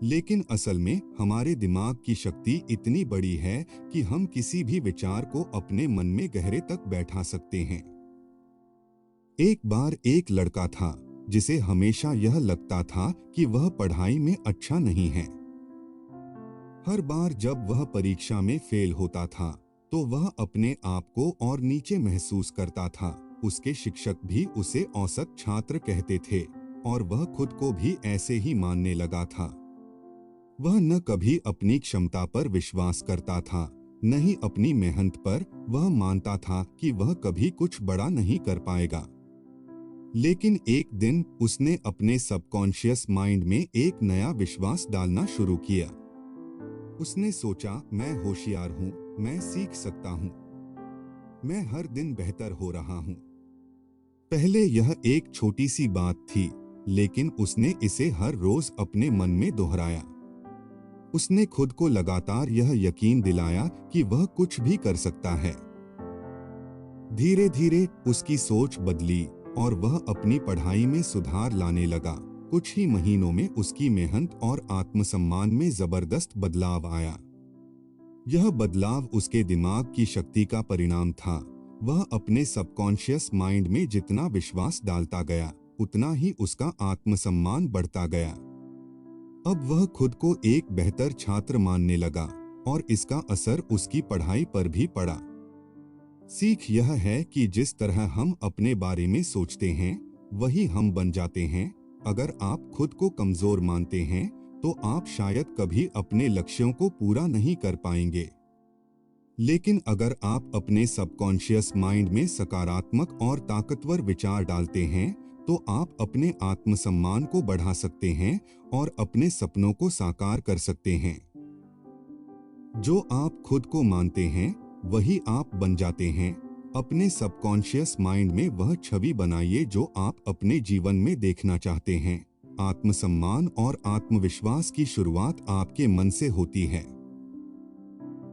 लेकिन असल में हमारे दिमाग की शक्ति इतनी बड़ी है कि हम किसी भी विचार को अपने मन में गहरे तक बैठा सकते हैं। एक बार एक लड़का था जिसे हमेशा यह लगता था कि वह पढ़ाई में अच्छा नहीं है। हर बार जब वह परीक्षा में फेल होता था, तो वह अपने आप को और नीचे महसूस करता था। उसके शिक्षक भी उसे औसत छात्र कहते थे, और वह खुद को भी ऐसे ही मानने लगा था। वह न कभी अपनी क्षमता पर विश्वास करता था, न ही अपनी मेहनत पर। वह मानता था कि वह कभी कुछ बड़ा नहीं कर पाएगा। लेकिन एक दिन उसने अपने सबकॉन्शियस माइंड में एक नया विश्वास डालना शुरू किया। उसने सोचा, मैं होशियार हूँ, मैं सीख सकता हूँ, मैं हर दिन बेहतर हो रहा हूँ। पहले यह एक छोटी सी बात थी, लेकिन उसने इसे हर रोज अपने मन में दोहराया। उसने खुद को लगातार यह यकीन दिलाया कि वह कुछ भी कर सकता है। धीरे धीरे उसकी सोच बदली, और वह अपनी पढ़ाई में सुधार लाने लगा। कुछ ही महीनों में उसकी मेहनत और आत्मसम्मान में जबरदस्त बदलाव आया। यह बदलाव उसके दिमाग की शक्ति का परिणाम था। वह अपने सबकॉन्शियस माइंड में जितना विश्वास डालता गया, उतना ही उसका आत्मसम्मान बढ़ता गया। अब वह खुद को एक बेहतर छात्र मानने लगा, और इसका असर उसकी पढ़ाई पर भी पड़ा। सीख यह है कि जिस तरह हम अपने बारे में सोचते हैं, वही हम बन जाते हैं। अगर आप खुद को कमजोर मानते हैं, तो आप शायद कभी अपने लक्ष्यों को पूरा नहीं कर पाएंगे। लेकिन अगर आप अपने सबकॉन्शियस माइंड में सकारात्मक और ताकतवर विचार डालते हैं, तो आप अपने आत्मसम्मान को बढ़ा सकते हैं और अपने सपनों को साकार कर सकते हैं। जो आप खुद को मानते हैं, वही आप बन जाते हैं। अपने सबकॉन्शियस माइंड में वह छवि बनाइए जो आप अपने जीवन में देखना चाहते हैं। आत्मसम्मान और आत्मविश्वास की शुरुआत आपके मन से होती है।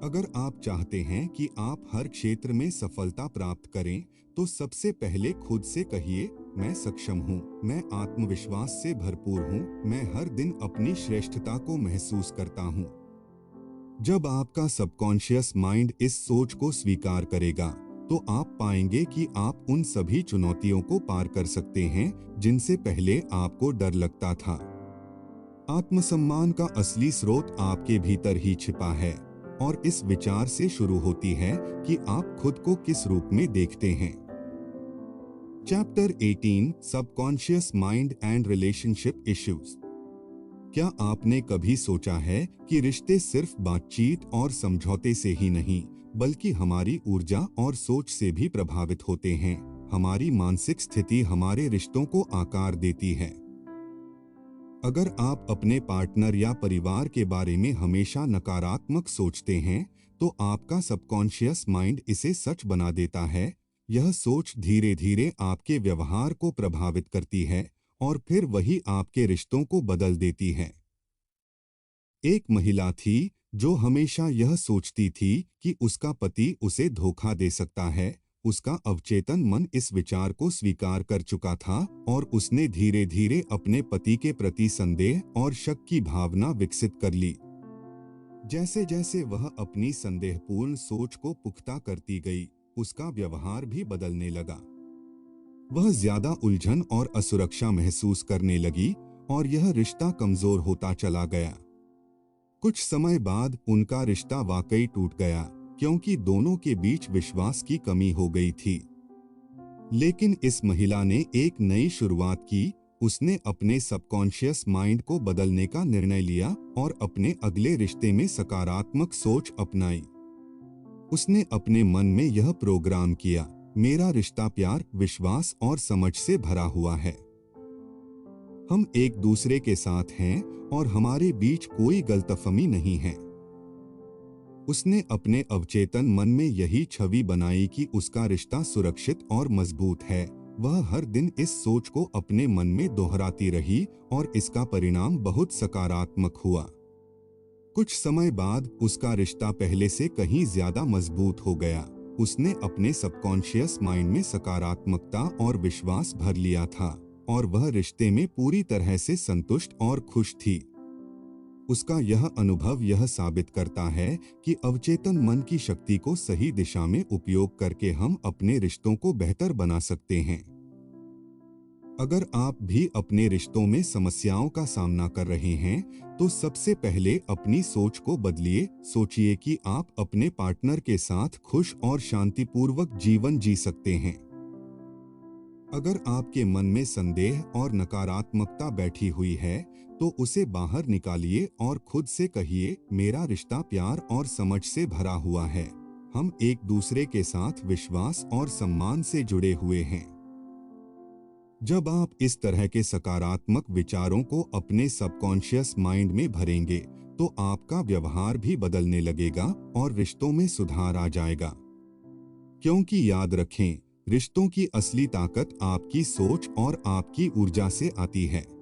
अगर आप चाहते हैं कि आप हर क्षेत्र में सफलता प्राप्त करें, तो सबसे पहले खुद से कहिए, मैं सक्षम हूँ, मैं आत्मविश्वास से भरपूर हूँ, मैं हर दिन अपनी श्रेष्ठता को महसूस करता हूँ। जब आपका सबकॉन्शियस माइंड इस सोच को स्वीकार करेगा, तो आप पाएंगे कि आप उन सभी चुनौतियों को पार कर सकते हैं जिनसे पहले आपको डर लगता था। आत्मसम्मान का असली स्रोत आपके भीतर ही छिपा है, और इस विचार से शुरू होती है कि आप खुद को किस रूप में देखते हैं। Chapter 18, subconscious mind and relationship issues. क्या आपने कभी सोचा है कि रिश्ते सिर्फ बातचीत और समझौते से ही नहीं, बल्कि हमारी ऊर्जा और सोच से भी प्रभावित होते हैं? हमारी मानसिक स्थिति हमारे रिश्तों को आकार देती है। अगर आप अपने पार्टनर या परिवार के बारे में हमेशा नकारात्मक सोचते हैं, तो आपका सबकॉन्शियस माइंड इसे सच बना देता है। यह सोच धीरे धीरे आपके व्यवहार को प्रभावित करती है और फिर वही आपके रिश्तों को बदल देती है। एक महिला थी जो हमेशा यह सोचती थी कि उसका पति उसे धोखा दे सकता है। उसका अवचेतन मन इस विचार को स्वीकार कर चुका था और उसने धीरे धीरे अपने पति के प्रति संदेह और शक की भावना विकसित कर ली। जैसे जैसे वह अपनी संदेहपूर्ण सोच को पुख्ता करती गई, उसका व्यवहार भी बदलने लगा। वह ज्यादा उलझन और असुरक्षा महसूस करने लगी और यह रिश्ता कमजोर होता चला गया। कुछ समय बाद उनका रिश्ता वाकई टूट गया, क्योंकि दोनों के बीच विश्वास की कमी हो गई थी। लेकिन इस महिला ने एक नई शुरुआत की। उसने अपने सबकॉन्शियस माइंड को बदलने का निर्णय लिया और अपने अगले रिश्ते में सकारात्मक सोच अपनाई। उसने अपने मन में यह प्रोग्राम किया, मेरा रिश्ता प्यार, विश्वास और समझ से भरा हुआ है। हम एक दूसरे के साथ हैं और हमारे बीच कोई गलतफहमी नहीं है। उसने अपने अवचेतन मन में यही छवि बनाई कि उसका रिश्ता सुरक्षित और मजबूत है। वह हर दिन इस सोच को अपने मन में दोहराती रही और इसका परिणाम बहुत सकारात्मक हुआ। कुछ समय बाद उसका रिश्ता पहले से कहीं ज्यादा मजबूत हो गया। उसने अपने सबकॉन्शियस माइंड में सकारात्मकता और विश्वास भर लिया था और वह रिश्ते में पूरी तरह से संतुष्ट और खुश थी। उसका यह अनुभव यह साबित करता है कि अवचेतन मन की शक्ति को सही दिशा में उपयोग करके हम अपने रिश्तों को बेहतर बना सकते हैं। अगर आप भी अपने रिश्तों में समस्याओं का सामना कर रहे हैं, तो सबसे पहले अपनी सोच को बदलिए। सोचिए कि आप अपने पार्टनर के साथ खुश और शांतिपूर्वक जीवन जी सकते हैं। अगर आपके मन में संदेह और नकारात्मकता बैठी हुई है, तो उसे बाहर निकालिए और खुद से कहिए, मेरा रिश्ता प्यार और समझ से भरा हुआ है। हम एक दूसरे के साथ विश्वास और सम्मान से जुड़े हुए हैं। जब आप इस तरह के सकारात्मक विचारों को अपने सबकॉन्शियस माइंड में भरेंगे, तो आपका व्यवहार भी बदलने लगेगा और रिश्तों में सुधार आ जाएगा। क्योंकि याद रखें, रिश्तों की असली ताकत आपकी सोच और आपकी ऊर्जा से आती है।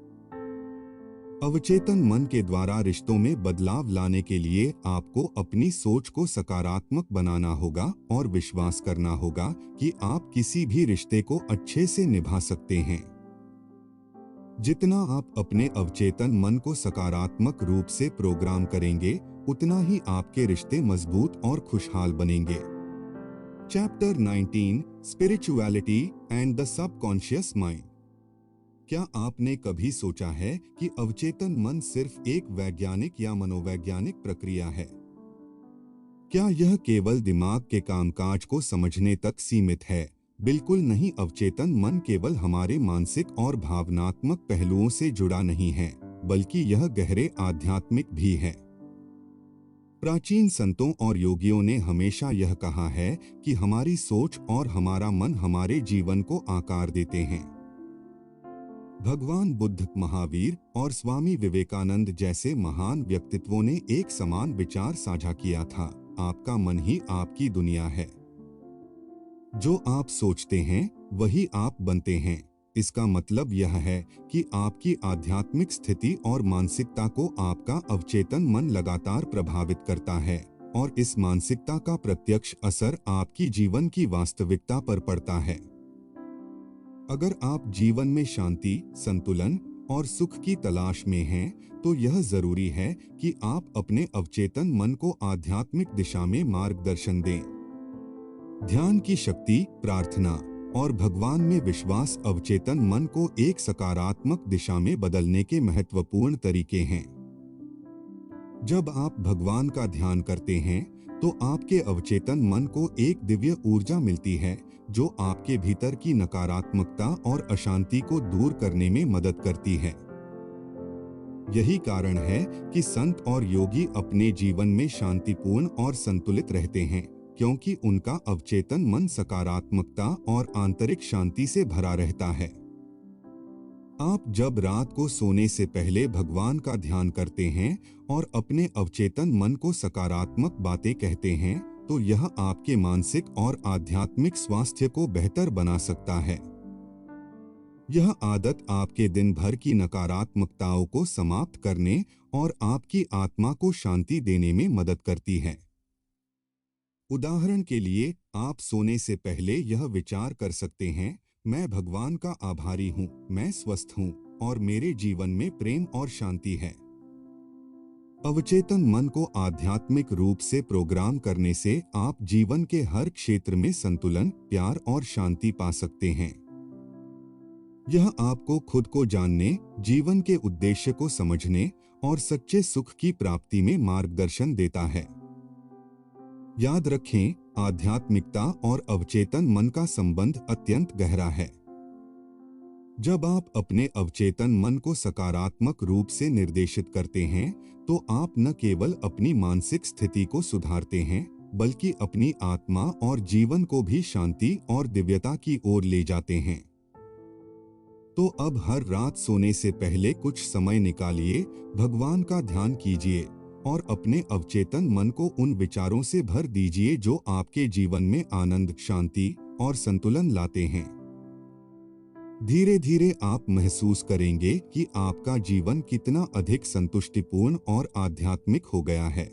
अवचेतन मन के द्वारा रिश्तों में बदलाव लाने के लिए आपको अपनी सोच को सकारात्मक बनाना होगा और विश्वास करना होगा कि आप किसी भी रिश्ते को अच्छे से निभा सकते हैं। जितना आप अपने अवचेतन मन को सकारात्मक रूप से प्रोग्राम करेंगे, उतना ही आपके रिश्ते मजबूत और खुशहाल बनेंगे। Chapter 19, spirituality and the subconscious mind. क्या आपने कभी सोचा है कि अवचेतन मन सिर्फ एक वैज्ञानिक या मनोवैज्ञानिक प्रक्रिया है? क्या यह केवल दिमाग के कामकाज को समझने तक सीमित है? बिल्कुल नहीं। अवचेतन मन केवल हमारे मानसिक और भावनात्मक पहलुओं से जुड़ा नहीं है, बल्कि यह गहरे आध्यात्मिक भी है। प्राचीन संतों और योगियों ने हमेशा यह कहा है कि हमारी सोच और हमारा मन हमारे जीवन को आकार देते हैं। भगवान बुद्ध, महावीर और स्वामी विवेकानंद जैसे महान व्यक्तित्वों ने एक समान विचार साझा किया था, आपका मन ही आपकी दुनिया है। जो आप सोचते हैं वही आप बनते हैं। इसका मतलब यह है कि आपकी आध्यात्मिक स्थिति और मानसिकता को आपका अवचेतन मन लगातार प्रभावित करता है और इस मानसिकता का प्रत्यक्ष असर आपकी जीवन की वास्तविकता पर पड़ता है। अगर आप जीवन में शांति, संतुलन और सुख की तलाश में हैं, तो यह जरूरी है कि आप अपने अवचेतन मन को आध्यात्मिक दिशा में मार्गदर्शन दें। ध्यान की शक्ति, प्रार्थना और भगवान में विश्वास अवचेतन मन को एक सकारात्मक दिशा में बदलने के महत्वपूर्ण तरीके हैं। जब आप भगवान का ध्यान करते हैं, तो आपके अवचेतन मन को एक दिव्य ऊर्जा मिलती है, जो आपके भीतर की नकारात्मकता और अशांति को दूर करने में मदद करती है। यही कारण है कि संत और योगी अपने जीवन में शांतिपूर्ण और संतुलित रहते हैं, क्योंकि उनका अवचेतन मन सकारात्मकता और आंतरिक शांति से भरा रहता है। आप जब रात को सोने से पहले भगवान का ध्यान करते हैं और अपने अवचेतन मन को सकारात्मक बातें कहते हैं, तो यह आपके मानसिक और आध्यात्मिक स्वास्थ्य को बेहतर बना सकता है। यह आदत आपके दिन भर की नकारात्मकताओं को समाप्त करने और आपकी आत्मा को शांति देने में मदद करती है। उदाहरण के लिए, आप सोने से पहले यह विचार कर सकते हैं, मैं भगवान का आभारी हूँ, मैं स्वस्थ हूँ और मेरे जीवन में प्रेम और शांति है। अवचेतन मन को आध्यात्मिक रूप से प्रोग्राम करने से आप जीवन के हर क्षेत्र में संतुलन, प्यार और शांति पा सकते हैं। यह आपको खुद को जानने, जीवन के उद्देश्य को समझने और सच्चे सुख की प्राप्ति में मार्गदर्शन देता है। याद रखें, आध्यात्मिकता और अवचेतन मन का संबंध अत्यंत गहरा है। जब आप अपने अवचेतन मन को सकारात्मक रूप से निर्देशित करते हैं, तो आप न केवल अपनी मानसिक स्थिति को सुधारते हैं, बल्कि अपनी आत्मा और जीवन को भी शांति और दिव्यता की ओर ले जाते हैं। तो अब हर रात सोने से पहले कुछ समय निकालिए, भगवान का ध्यान कीजिए और अपने अवचेतन मन को उन विचारों से भर दीजिए जो आपके जीवन में आनंद, शांति और संतुलन लाते हैं। धीरे धीरे आप महसूस करेंगे कि आपका जीवन कितना अधिक संतुष्टिपूर्ण और आध्यात्मिक हो गया है।